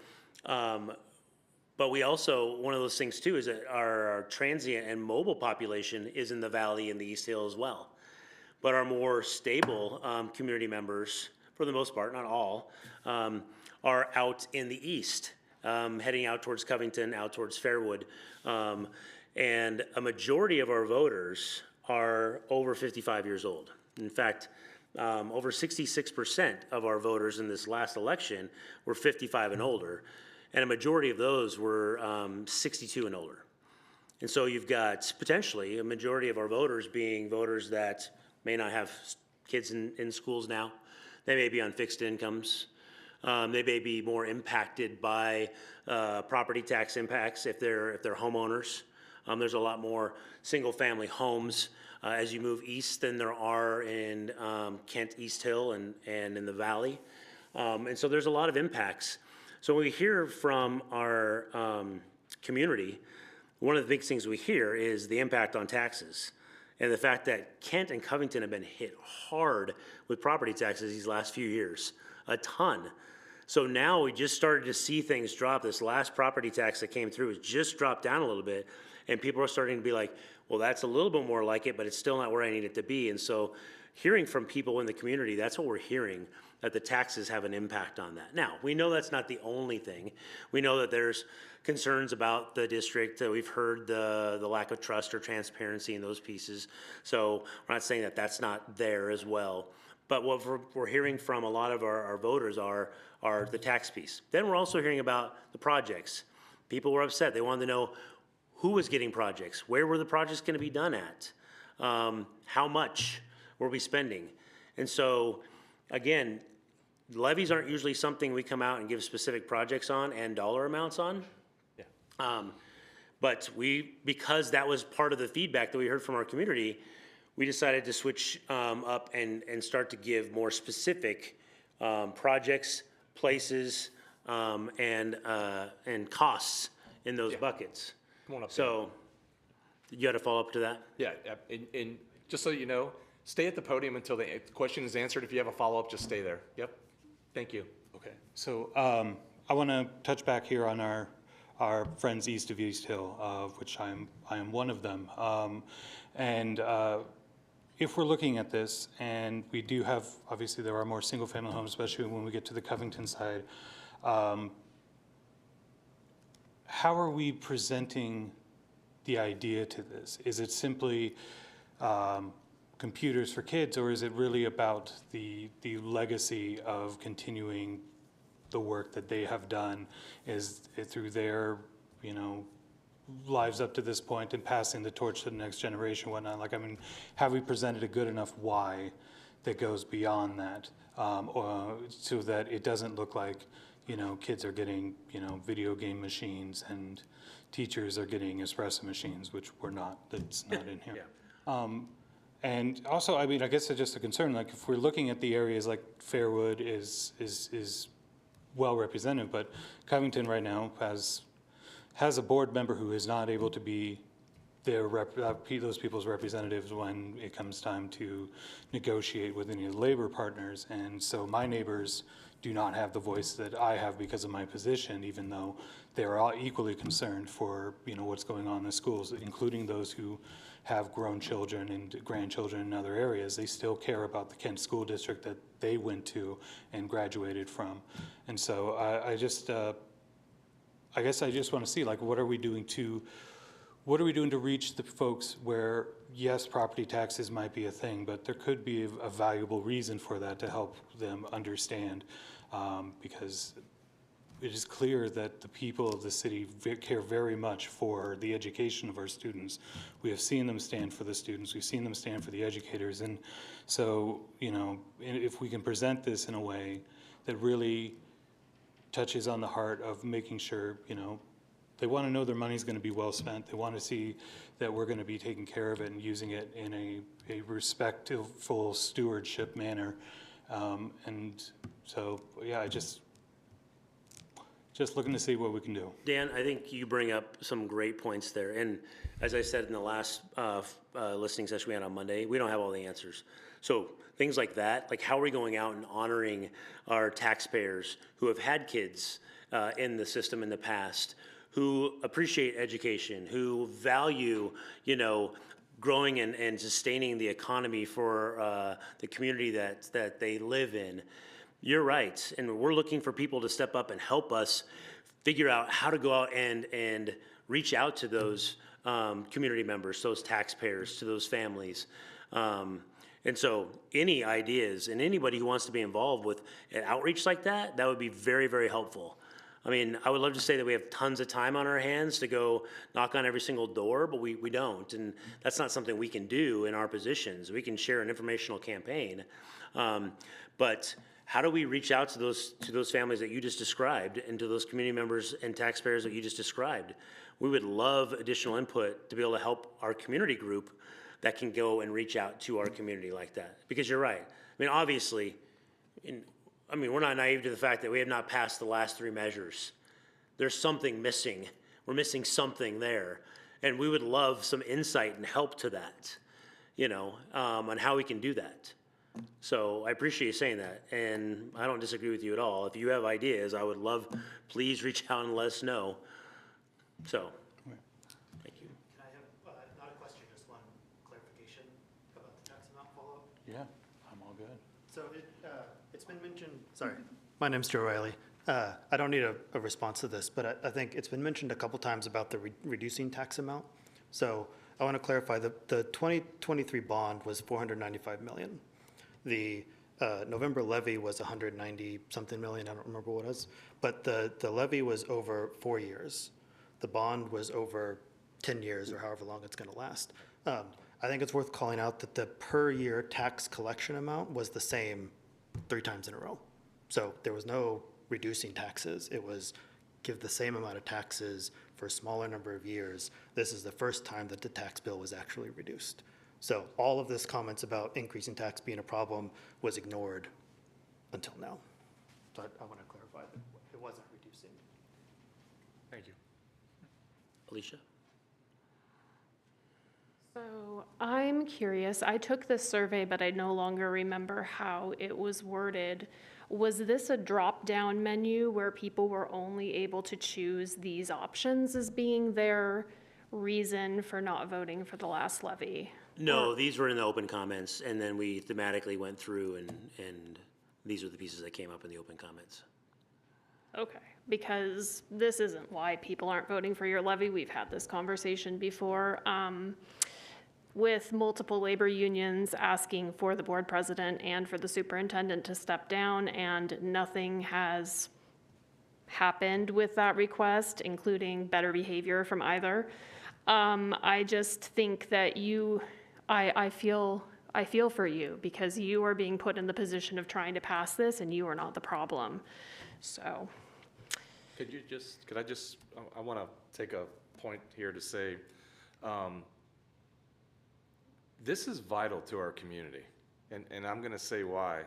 but we also, one of those things too is that our transient and mobile population is in the Valley and the East Hill as well. But our more stable community members, for the most part, not all, are out in the east, heading out towards Covington, out towards Fairwood. And a majority of our voters are over 55 years old. In fact, over 66% of our voters in this last election were 55 and older, and a majority of those were 62 and older. And so you've got potentially a majority of our voters being voters that may not have kids in schools now. They may be on fixed incomes. They may be more impacted by property tax impacts if they're homeowners. There's a lot more single-family homes as you move east than there are in Kent, East Hill, and in the Valley. And so there's a lot of impacts. So when we hear from our community, one of the big things we hear is the impact on taxes and the fact that Kent and Covington have been hit hard with property taxes these last few years, a ton. So now we just started to see things drop. This last property tax that came through has just dropped down a little bit, and people are starting to be like, well, that's a little bit more like it, but it's still not where I need it to be. And so hearing from people in the community, that's what we're hearing, that the taxes have an impact on that. Now, we know that's not the only thing. We know that there's concerns about the district. We've heard the lack of trust or transparency in those pieces. So we're not saying that that's not there as well. But what we're hearing from a lot of our voters are the tax piece. Then we're also hearing about the projects. People were upset. They wanted to know who was getting projects, where were the projects going to be done at, how much were we spending. And so, again, levies aren't usually something we come out and give specific projects on and dollar amounts on. Yeah. But because that was part of the feedback that we heard from our community, we decided to switch up and start to give more specific projects, places, and costs in those buckets. Come on up. So you got to follow up to that? Yeah, and just so you know, stay at the podium until the question is answered. If you have a follow-up, just stay there. Yep. Thank you. Okay. So I want to touch back here on our friends east of East Hill, of which I am one of them. And if we're looking at this, and we do have, obviously there are more single-family homes, especially when we get to the Covington side, how are we presenting the idea to this? Is it simply computers for kids, or is it really about the legacy of continuing the work that they have done is through their, lives up to this point and passing the torch to the next generation and whatnot? Like, I mean, have we presented a good enough why that goes beyond that, so that it doesn't look like, kids are getting, video game machines and teachers are getting espresso machines, which we're not, that's not in here. And also, I mean, I guess it's just a concern, like if we're looking at the areas like Fairwood is well represented, but Covington right now has a board member who is not able to be those people's representatives when it comes time to negotiate with any of the labor partners. And so my neighbors do not have the voice that I have because of my position, even though they're all equally concerned for, what's going on in the schools, including those who have grown children and grandchildren in other areas. They still care about the Kent School District that they went to and graduated from. And so I guess I just want to see, like, what are we doing to reach the folks where, yes, property taxes might be a thing, but there could be a valuable reason for that to help them understand, because it is clear that the people of the city care very much for the education of our students. We have seen them stand for the students. We've seen them stand for the educators. And so, if we can present this in a way that really touches on the heart of making sure, they want to know their money's going to be well spent. They want to see that we're going to be taking care of it and using it in a respectful stewardship manner. And so, yeah, just looking to see what we can do. Dan, I think you bring up some great points there. And as I said in the last listening session we had on Monday, we don't have all the answers. So things like that, like how are we going out and honoring our taxpayers who have had kids in the system in the past, who appreciate education, who value, growing and sustaining the economy for the community that they live in. You're right, and we're looking for people to step up and help us figure out how to go out and reach out to those community members, those taxpayers, to those families. And so any ideas and anybody who wants to be involved with an outreach like that, that would be very, very helpful. I mean, I would love to say that we have tons of time on our hands to go knock on every single door, but we don't. And that's not something we can do in our positions. We can share an informational campaign. But how do we reach out to those families that you just described and to those community members and taxpayers that you just described? We would love additional input to be able to help our community group that can go and reach out to our community like that. Because you're right. I mean, obviously, we're not naive to the fact that we have not passed the last three measures. There's something missing. We're missing something there. And we would love some insight and help to that, on how we can do that. So I appreciate you saying that, and I don't disagree with you at all. If you have ideas, I would love, please reach out and let us know. So, thank you. Can I have, not a question, just one clarification about the tax amount follow-up? Yeah, I'm all good. So it's been mentioned, sorry, my name's Joe Riley. I don't need a response to this, but I think it's been mentioned a couple times about the reducing tax amount. So I want to clarify, the 2023 bond was $495 million. The November levy was 190-something million, I don't remember what it was, but the levy was over 4 years. The bond was over 10 years or however long it's gonna last. I think it's worth calling out that the per year tax collection amount was the same 3 times in a row. So there was no reducing taxes. It was give the same amount of taxes for a smaller number of years. This is the first time that the tax bill was actually reduced. So all of this comments about increasing tax being a problem was ignored until now. So I want to clarify that it wasn't reducing. Thank you. Alicia? So I'm curious, I took this survey, but I no longer remember how it was worded. Was this a drop-down menu where people were only able to choose these options as being their reason for not voting for the last levy? No, these were in the open comments, and then we thematically went through, and these are the pieces that came up in the open comments. Okay, because this isn't why people aren't voting for your levy. We've had this conversation before. With multiple labor unions asking for the board president and for the superintendent to step down, and nothing has happened with that request, including better behavior from either. I just think that I feel for you, because you are being put in the position of trying to pass this, and you are not the problem. So, I want to take a point here to say, this is vital to our community, and I'm going to say why.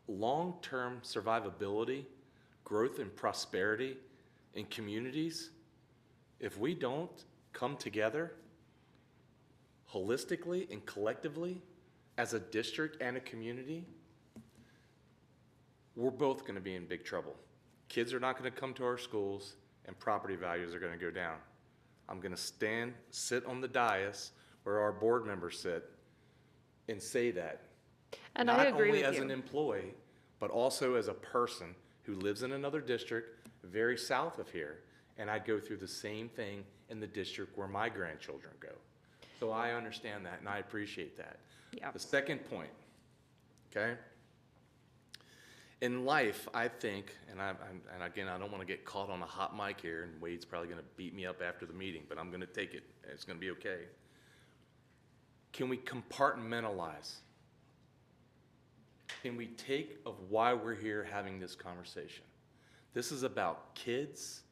Long-term survivability, growth and prosperity in communities, if we don't come together holistically and collectively as a district and a community, we're both going to be in big trouble. Kids are not going to come to our schools, and property values are going to go down. I'm going to sit on the dais where our board members sit and say that. and I agree with Not only as you. an employee, but also as a person who lives in another district very south of here, and I'd go through the same thing in the district where my grandchildren go. So I understand that, and I appreciate that. Yeah. The second point, okay? In life, I think, and again, I don't want to get caught on a hot mic here, and Wade's probably going to beat me up after the meeting, but I'm going to take it, and it's going to be okay. Can we compartmentalize? Can we take of why we're here having this conversation? This is about kids,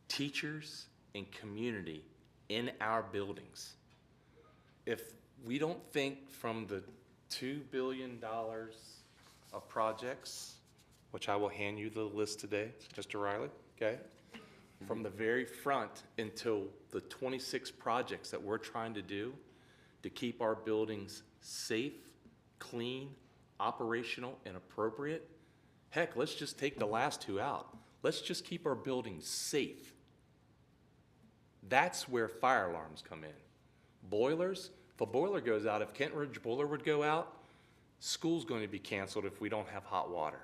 teachers, and community in our buildings. If we don't think from the $2 billion of projects, which I will hand you the list today, Mr. Riley, okay? From the very front until the 26 projects that we're trying to do to keep our buildings safe, clean, operational, and appropriate. Heck, let's just take the last two out. Let's just keep our buildings safe. That's where fire alarms come in. Boilers, if a boiler goes out, if Kent Ridge Boiler would go out, school's going to be canceled if we don't have hot water.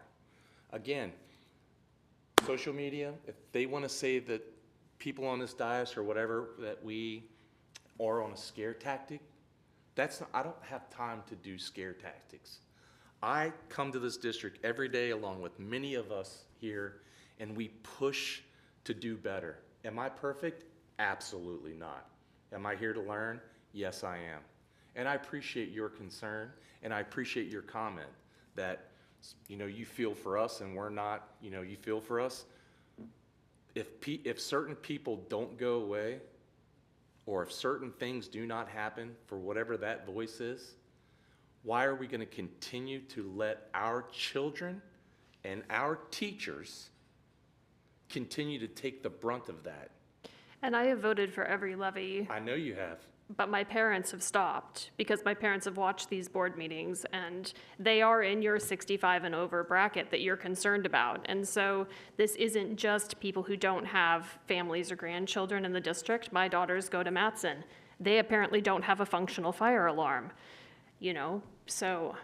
Again, social media, if they want to say that people on this dais or whatever, that we are on a scare tactic, I don't have time to do scare tactics. I come to this district every day along with many of us here, and we push to do better. Am I perfect? Absolutely not. Am I here to learn? Yes, I am. And I appreciate your concern, and I appreciate your comment that, you feel for us and we're not, you feel for us. If certain people don't go away, or if certain things do not happen for whatever that voice is, why are we going to continue to let our children and our teachers continue to take the brunt of that? And I have voted for every levy, I know you have. but my parents have stopped, because my parents have watched these board meetings, and they are in your 65 and over bracket that you're concerned about. And so this isn't just people who don't have families or grandchildren in the district. My daughters go to Matson. They apparently don't have a functional fire alarm, so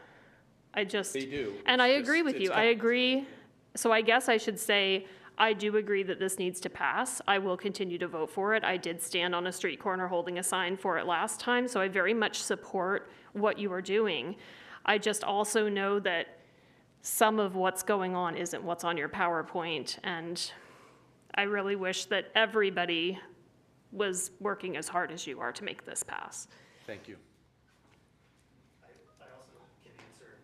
I just. They do. And I It's agree just- with it's you. I agree. So I guess I should say, I do agree that this needs to pass. I will continue to vote for it. I did stand on a street corner holding a sign for it last time, so I very much support what you are doing. I just also know that some of what's going on isn't what's on your PowerPoint, and I really wish that everybody was working as hard as you are to make this pass. Thank you. I also can answer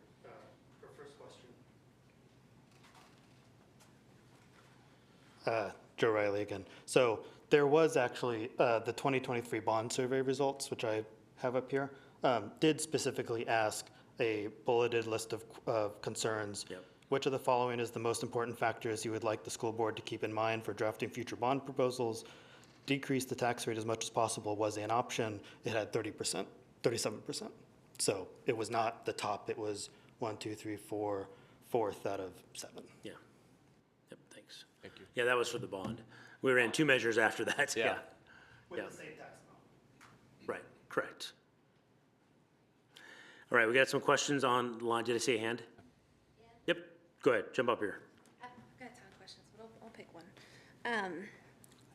her first question. Joe Riley again. So there was actually the 2023 bond survey results, which I have up here, did specifically ask a bulleted list of concerns. Yep. Which of the following is the most important factors you would like the school board to keep in mind for drafting future bond proposals? Decrease the tax rate as much as possible was an option. It had 30%, 37%. So it was not the top. It was 1, 2, 3, 4, fourth out of 7. Yeah. Yep, thanks. Thank you. Yeah, that was for the bond. We ran two measures after that, yeah. With Yeah. the same tax amount. Right, correct. All right, we got some questions online. Did I see a hand? Yep, go ahead, jump up here. I'm gonna talk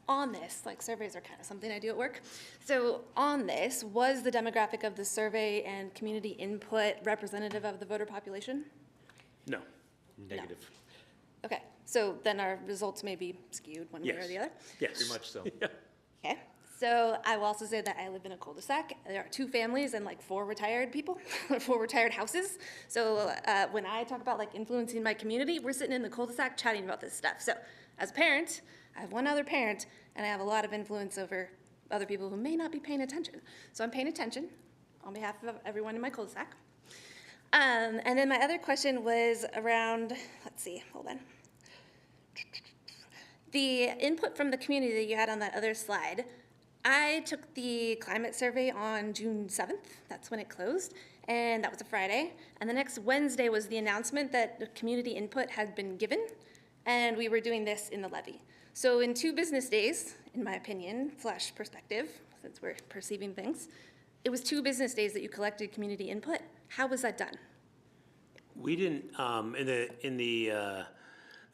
On this, like surveys are kind of something I do at work. So on this, was the demographic of the survey and community input representative of the voter population? No, negative. Okay, so then our results may be skewed one way or Yes. the other. Yes. Pretty much so. Yeah. Okay, so I will also say that I live in a cul-de-sac. There are 2 families and like 4 retired people, 4 retired houses. So when I talk about like influencing my community, we're sitting in the cul-de-sac chatting about this stuff. So as a parent, I have one other parent, and I have a lot of influence over other people who may not be paying attention. So I'm paying attention on behalf of everyone in my cul-de-sac. And then my other question was around, let's see, hold on. The input from the community that you had on that other slide, I took the climate survey on June 7th. That's when it closed, and that was a Friday. And the next Wednesday was the announcement that the community input had been given, and we were doing this in the levy. So in 2 business days, in my opinion, / perspective, since we're perceiving things, it was 2 business days that you collected community input. How was that done? We didn't, in the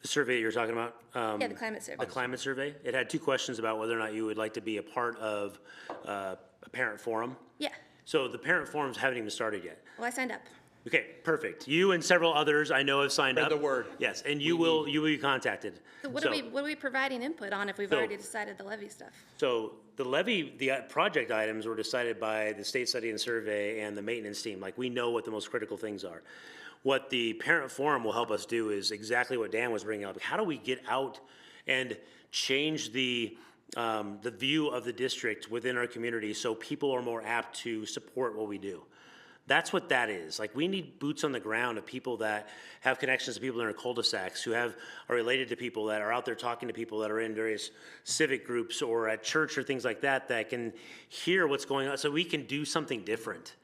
survey you're talking about. Yeah, the climate survey. The climate survey, it had 2 questions about whether or not you would like to be a part of a parent forum. Yeah, So the parent forums haven't even started yet. well, I signed up. Okay, perfect. You and several others I know have signed Spread up. the word. Yes, and you will be contacted. So what are we providing input on if we've So- already decided the levy stuff? So the levy, the project items were decided by the state study and survey and the maintenance team. Like, we know what the most critical things are. What the parent forum will help us do is exactly what Dan was bringing up. How do we get out and change the view of the district within our community so people are more apt to support what we do? That's what that is. Like, we need boots on the ground of people that have connections to people in our cul-de-sacs, who are related to people, that are out there talking to people that are in various civic groups or at church or things like that, that can hear what's going on so we can do something different.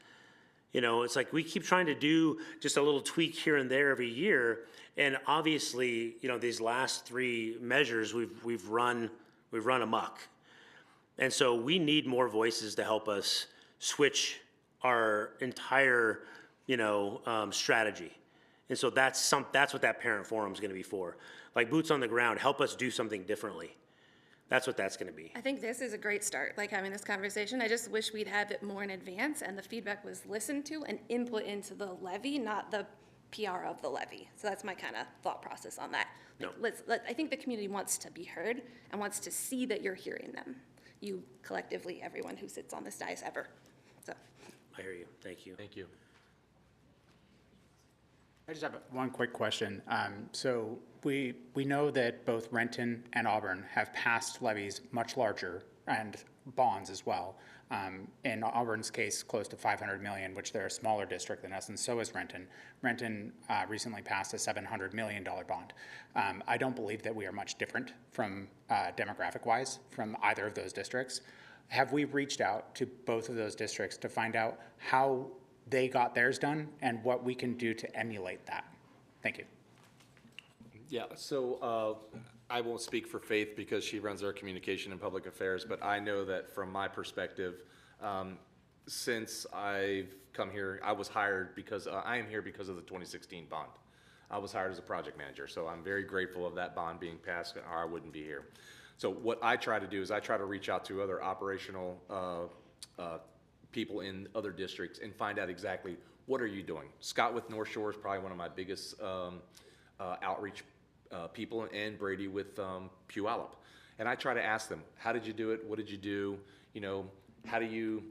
You know, it's like we keep trying to do just a little tweak here and there every year. And obviously, you know, these last 3 measures we've run amok. And so we need more voices to help us switch our entire, strategy. And so that's what that parent forum is going to be for. Like, boots on the ground, help us do something differently. That's what that's going to be. I think this is a great start, like having this conversation. I just wish we'd had it more in advance and the feedback was listened to and input into the levy, not the PR of the levy. So that's my kind of thought process on that. Like, No. I think the community wants to be heard and wants to see that you're hearing them. You collectively, everyone who sits on this dais ever. So. I hear you. Thank you. Thank you. I just have one quick question. So we know that both Renton and Auburn have passed levies much larger and bonds as well. In Auburn's case, close to 500 million, which they're a smaller district than us, and so is Renton. Renton recently passed a $700 million bond. I don't believe that we are much different from demographic-wise from either of those districts. Have we reached out to both of those districts to find out how they got theirs done and what we can do to emulate that? Thank you. Yeah, so I won't speak for Faith because she runs our communication and public affairs, but I know that from my perspective, since I've come here, I was hired because, I am here because of the 2016 bond. I was hired as a project manager, so I'm very grateful of that bond being passed, or I wouldn't be here. So what I try to do is I try to reach out to other operational people in other districts and find out exactly what are you doing. Scott with North Shore is probably one of my biggest outreach people, and Brady with Puyallup. And I try to ask them, how did you do it? What did you do? You know, how do you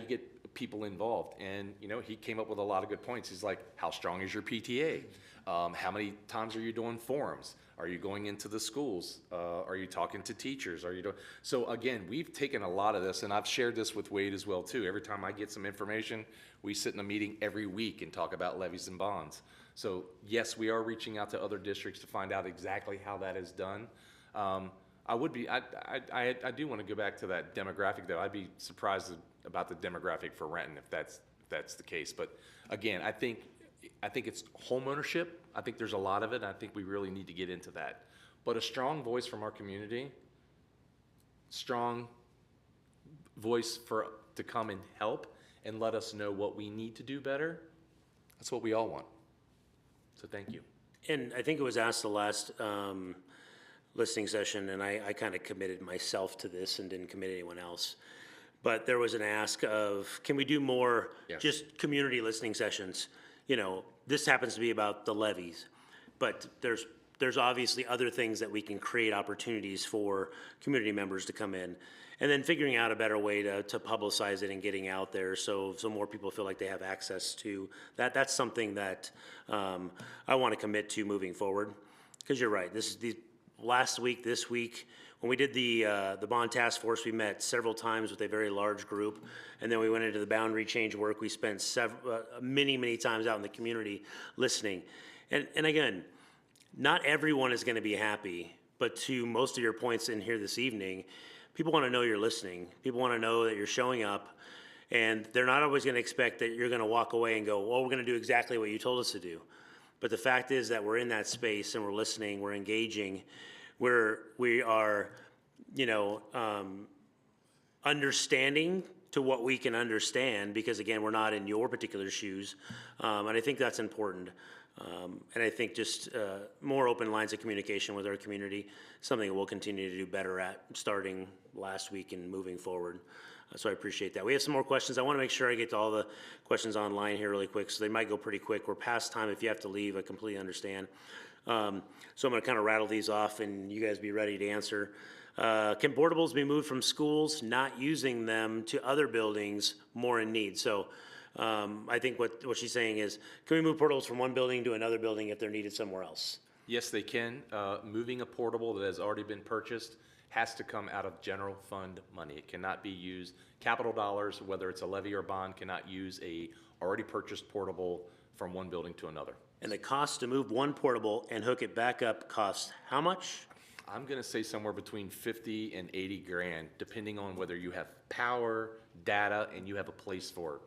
get people involved? And, you know, he came up with a lot of good points. He's like, how strong is your PTA? How many times are you doing forums? Are you going into the schools? Are you talking to teachers? Are you doing? So again, we've taken a lot of this, and I've shared this with Wade as well too. Every time I get some information, we sit in a meeting every week and talk about levies and bonds. So yes, we are reaching out to other districts to find out exactly how that is done. I do want to go back to that demographic though. I'd be surprised about the demographic for Renton if that's the case. But again, I think it's home ownership. I think there's a lot of it. And I think we really need to get into that. But a strong voice from our community, strong voice to come and help and let us know what we need to do better. That's what we all want. So thank you. And I think it was asked the listening session, and I kind of committed myself to this and didn't commit anyone else. But there was an ask of, can we do more just community listening sessions? You know, this happens to be about the levies, but there's obviously other things that we can create opportunities for community members to come in. And then figuring out a better way to publicize it and getting out there so more people feel like they have access to that. That's something that I want to commit to moving forward. Because you're right, this is the last week, this week, when we did the bond task force, we met several times with a very large group, and then we went into the boundary change work. We spent many times out in the community listening. And again, not everyone is going to be happy, but to most of your points in here this evening, people want to know you're listening. People want to know that you're showing up, and they're not always going to expect that you're going to walk away and go, well, we're going to do exactly what you told us to do. But the fact is that we're in that space and we're listening, we're engaging, we are, you know, understanding to what we can understand, because again, we're not in your particular shoes, and I think that's important. And I think just more open lines of communication with our community, something we'll continue to do better at starting last week and moving forward. So I appreciate that. We have some more questions. I want to make sure I get to all the questions online here really quick, so they might go pretty quick. We're past time. If you have to leave, I completely understand. So I'm going to kind of rattle these off and you guys be ready to answer. Can portables be moved from schools not using them to other buildings more in need? So I think what she's saying is, can we move portables from one building to another building if they're needed somewhere else? Yes, they can. Moving a portable that has already been purchased has to come out of general fund money. It cannot be used, capital dollars, whether it's a levy or bond, cannot use a already purchased portable from one building to another. And the cost to move one portable and hook it back up costs how much? I'm gonna say somewhere between 50 and 80 grand, depending on whether you have power, data, and you have a place for it.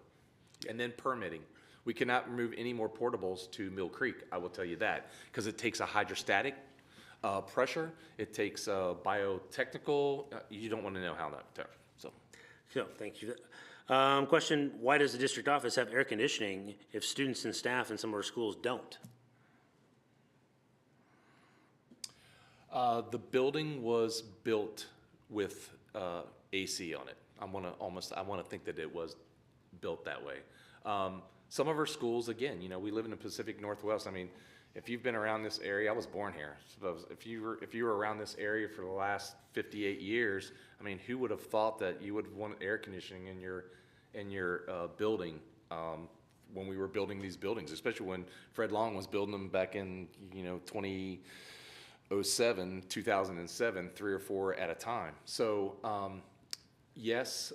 And then permitting. We cannot remove any more portables to Mill Creek, I will tell you that, because it takes a hydrostatic pressure, it takes biotechnical, you don't want to know how that, so. Thank you. Question, why does the district office have air conditioning if students and staff in some of our schools don't? The building was built with AC on it. I want to think that it was built that way. Some of our schools, again, you know, we live in the Pacific Northwest. I mean, if you've been around this area, I was born here. So if you were around this area for the last 58 years, I mean, who would have thought that you would want air conditioning in your building when we were building these buildings, especially when Fred Long was building them back in 2007, 3 or 4 at a time. So yes.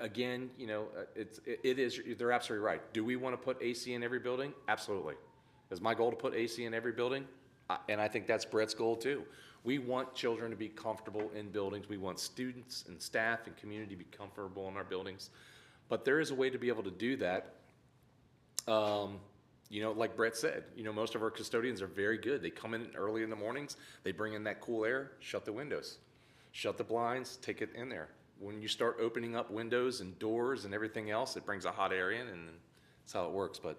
Again, you know, it is, they're absolutely right. Do we want to put AC in every building? Absolutely. Is my goal to put AC in every building? And I think that's Brett's goal too. We want children to be comfortable in buildings. We want students and staff and community to be comfortable in our buildings. But there is a way to be able to do that. You know, like Brett said, you know, most of our custodians are very good. They come in early in the mornings, they bring in that cool air, shut the windows, shut the blinds, take it in there. When you start opening up windows and doors and everything else, it brings a hot air in, and that's how it works, but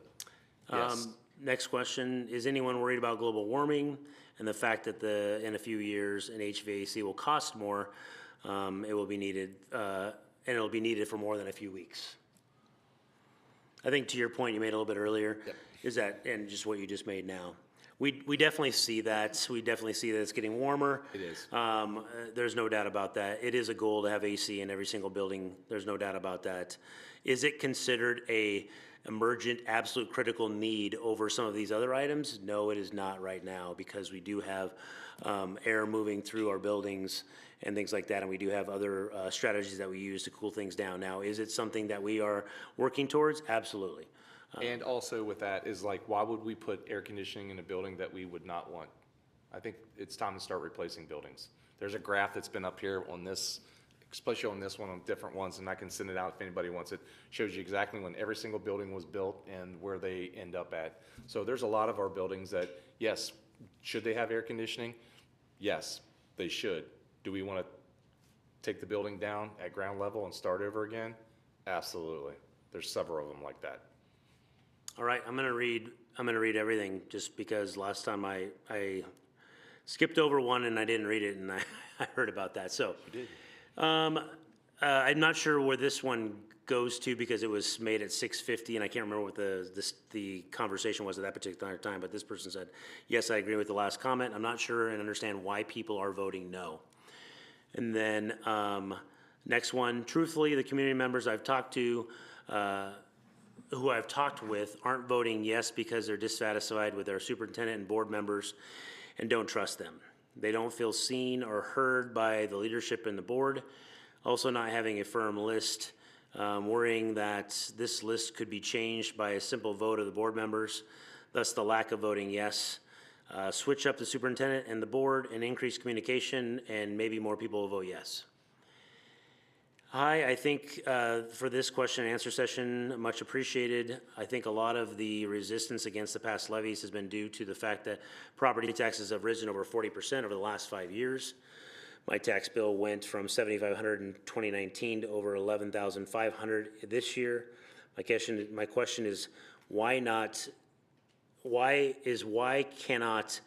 yes. Next question, is anyone worried about global warming and the fact that in a few years an HVAC will cost more, it will be needed, and it'll be needed for more than a few weeks? I think to your point you made a little bit earlier, is that, and just what you just made now, we definitely see that. We definitely see that it's getting warmer. It is. There's no doubt about that. It is a goal to have AC in every single building. There's no doubt about that. Is it considered a emergent, absolute critical need over some of these other items? No, it is not right now, because we do have air moving through our buildings and things like that, and we do have other strategies that we use to cool things down. Now, is it something that we are working towards? Absolutely. And also with that is like, why would we put air conditioning in a building that we would not want? I think it's time to start replacing buildings. There's a graph that's been up here on this, especially on this one, on different ones, and I can send it out if anybody wants it. Shows you exactly when every single building was built and where they end up at. So there's a lot of our buildings that, yes, should they have air conditioning? Yes, they should. Do we want to take the building down at ground level and start over again? Absolutely. There's several of them like that. All right, I'm gonna read everything just because last time I skipped over one and I didn't read it, and I heard about that, so. I'm not sure where this one goes to because it was made at 6:50, and I can't remember what the conversation was at that particular time, but this person said, yes, I agree with the last comment. I'm not sure and understand why people are voting no. And then, next one, truthfully, the community members I've talked to, who I've talked with aren't voting yes because they're dissatisfied with our superintendent and board members and don't trust them. They don't feel seen or heard by the leadership and the board. Also not having a firm list, worrying that this list could be changed by a simple vote of the board members, thus the lack of voting yes. Switch up the superintendent and the board and increase communication, and maybe more people will vote yes. Hi, I think for this question and answer session, much appreciated. I think a lot of the resistance against the past levies has been due to the fact that property taxes have risen over 40% over the last 5 years. My tax bill went from $7,500 in 2019 to over $11,500 this year. My question is, why cannot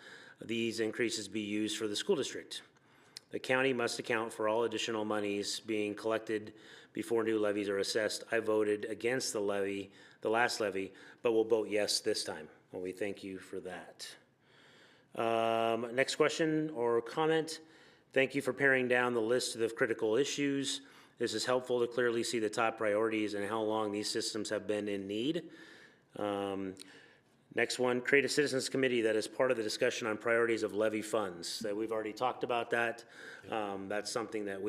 these increases be used for the school district? The county must account for all additional monies being collected before new levies are assessed. I voted against the last levy, but will vote yes this time. Well, we thank you for that. Next question or comment. Thank you for paring down the list of critical issues. This is helpful to clearly see the top priorities and how long these systems have been in need. Next one, create a citizens committee that is part of the discussion on priorities of levy funds. That we've already talked about that. That's something that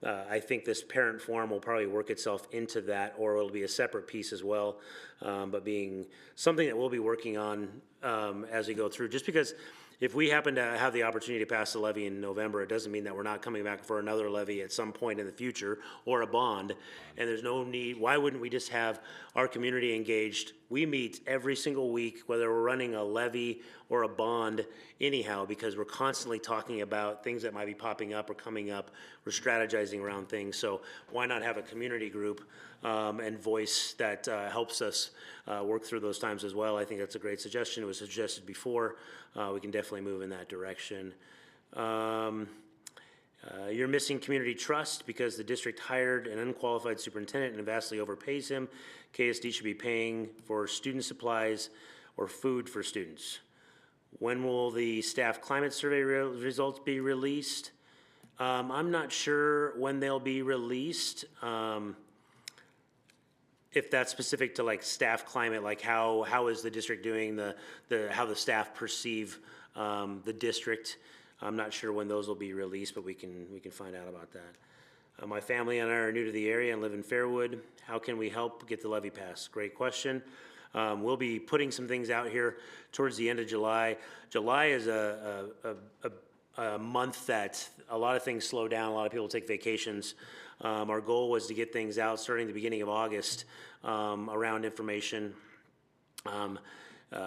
I think this parent forum will probably work itself into that, or it'll be a separate piece as well, but being something that we'll be working on as we go through. Just because if we happen to have the opportunity to pass the levy in November, it doesn't mean that we're not coming back for another levy at some point in the future, or a bond, and there's no need. Why wouldn't we just have our community engaged? We meet every single week, whether we're running a levy or a bond anyhow, because we're constantly talking about things that might be popping up or coming up. We're strategizing around things, so why not have a community group and voice that helps us work through those times as well? I think that's a great suggestion. It was suggested before. We can definitely move in that direction. You're missing community trust because the district hired an unqualified superintendent and vastly overpays him. KSD should be paying for student supplies or food for students. When will the staff climate survey results be released? I'm not sure when they'll be released. If that's specific to like staff climate, like how is the district doing, how the staff perceive the district. I'm not sure when those will be released, but we can find out about that. My family and I are new to the area and live in Fairwood. How can we help get the levy passed? Great question. We'll be putting some things out here towards the end of July. July is a month that a lot of things slow down. A lot of people take vacations. Our goal was to get things out starting the beginning of August around information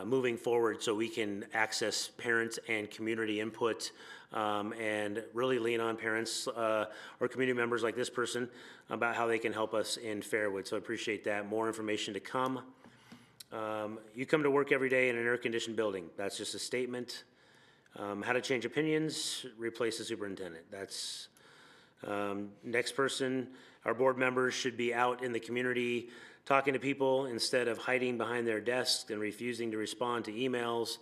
moving forward, so we can access parents and community input and really lean on parents or community members like this person about how they can help us in Fairwood. So I appreciate that. More information to come. You come to work every day in an air-conditioned building. That's just a statement. How to change opinions, replace the superintendent. That's next person. Our board members should be out in the community talking to people instead of hiding behind their desks and refusing to respond to emails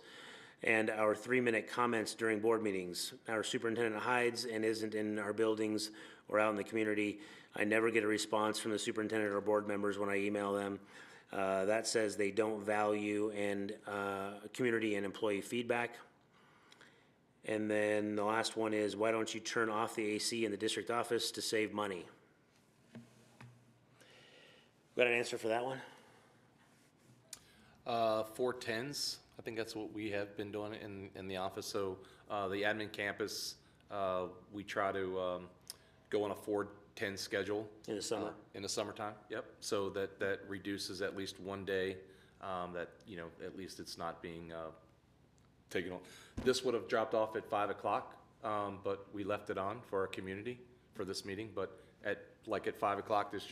and our 3-minute comments during board meetings. Our superintendent hides and isn't in our buildings or out in the community. I never get a response from the superintendent or board members when I email them. That says they don't value and community and employee feedback. And then the last one is, why don't you turn off the AC in the district office to save money? Got an answer for that one? 410s, I think that's what we have been doing in the office. So the admin campus, we try to go on a 410 schedule. In the summer? In the summertime, yep. So that reduces at least one day that, at least it's not being taken on. This would have dropped off at 5 o'clock, but we left it on for our community for this meeting. But at 5 o'clock, this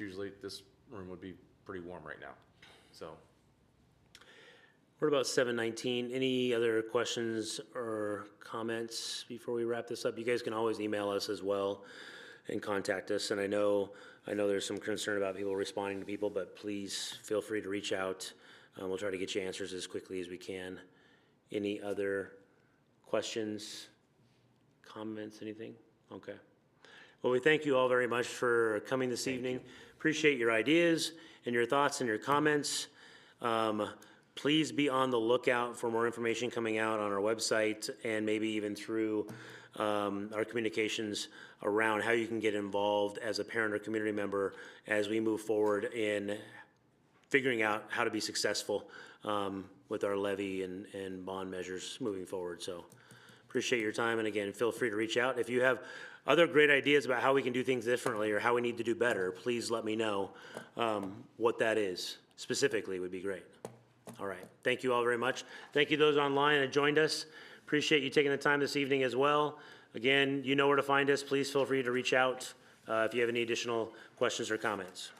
room would be pretty warm right now. So We're about 7:19. Any other questions or comments before we wrap this up? You guys can always email us as well and contact us. And I know there's some concern about people responding to people, but please feel free to reach out. We'll try to get you answers as quickly as we can. Any other questions, comments, anything? Okay. Well, we thank you all very much for coming this evening. Appreciate your ideas and your thoughts and your comments. Please be on the lookout for more information coming out on our website and maybe even through our communications around how you can get involved as a parent or community member as we move forward in figuring out how to be successful with our levy and bond measures moving forward. So appreciate your time. And again, feel free to reach out. If you have other great ideas about how we can do things differently or how we need to do better, please let me know what that is specifically would be great. All right. Thank you all very much. Thank you those online that joined us. Appreciate you taking the time this evening as well. Again, you know where to find us. Please feel free to reach out if you have any additional questions or comments.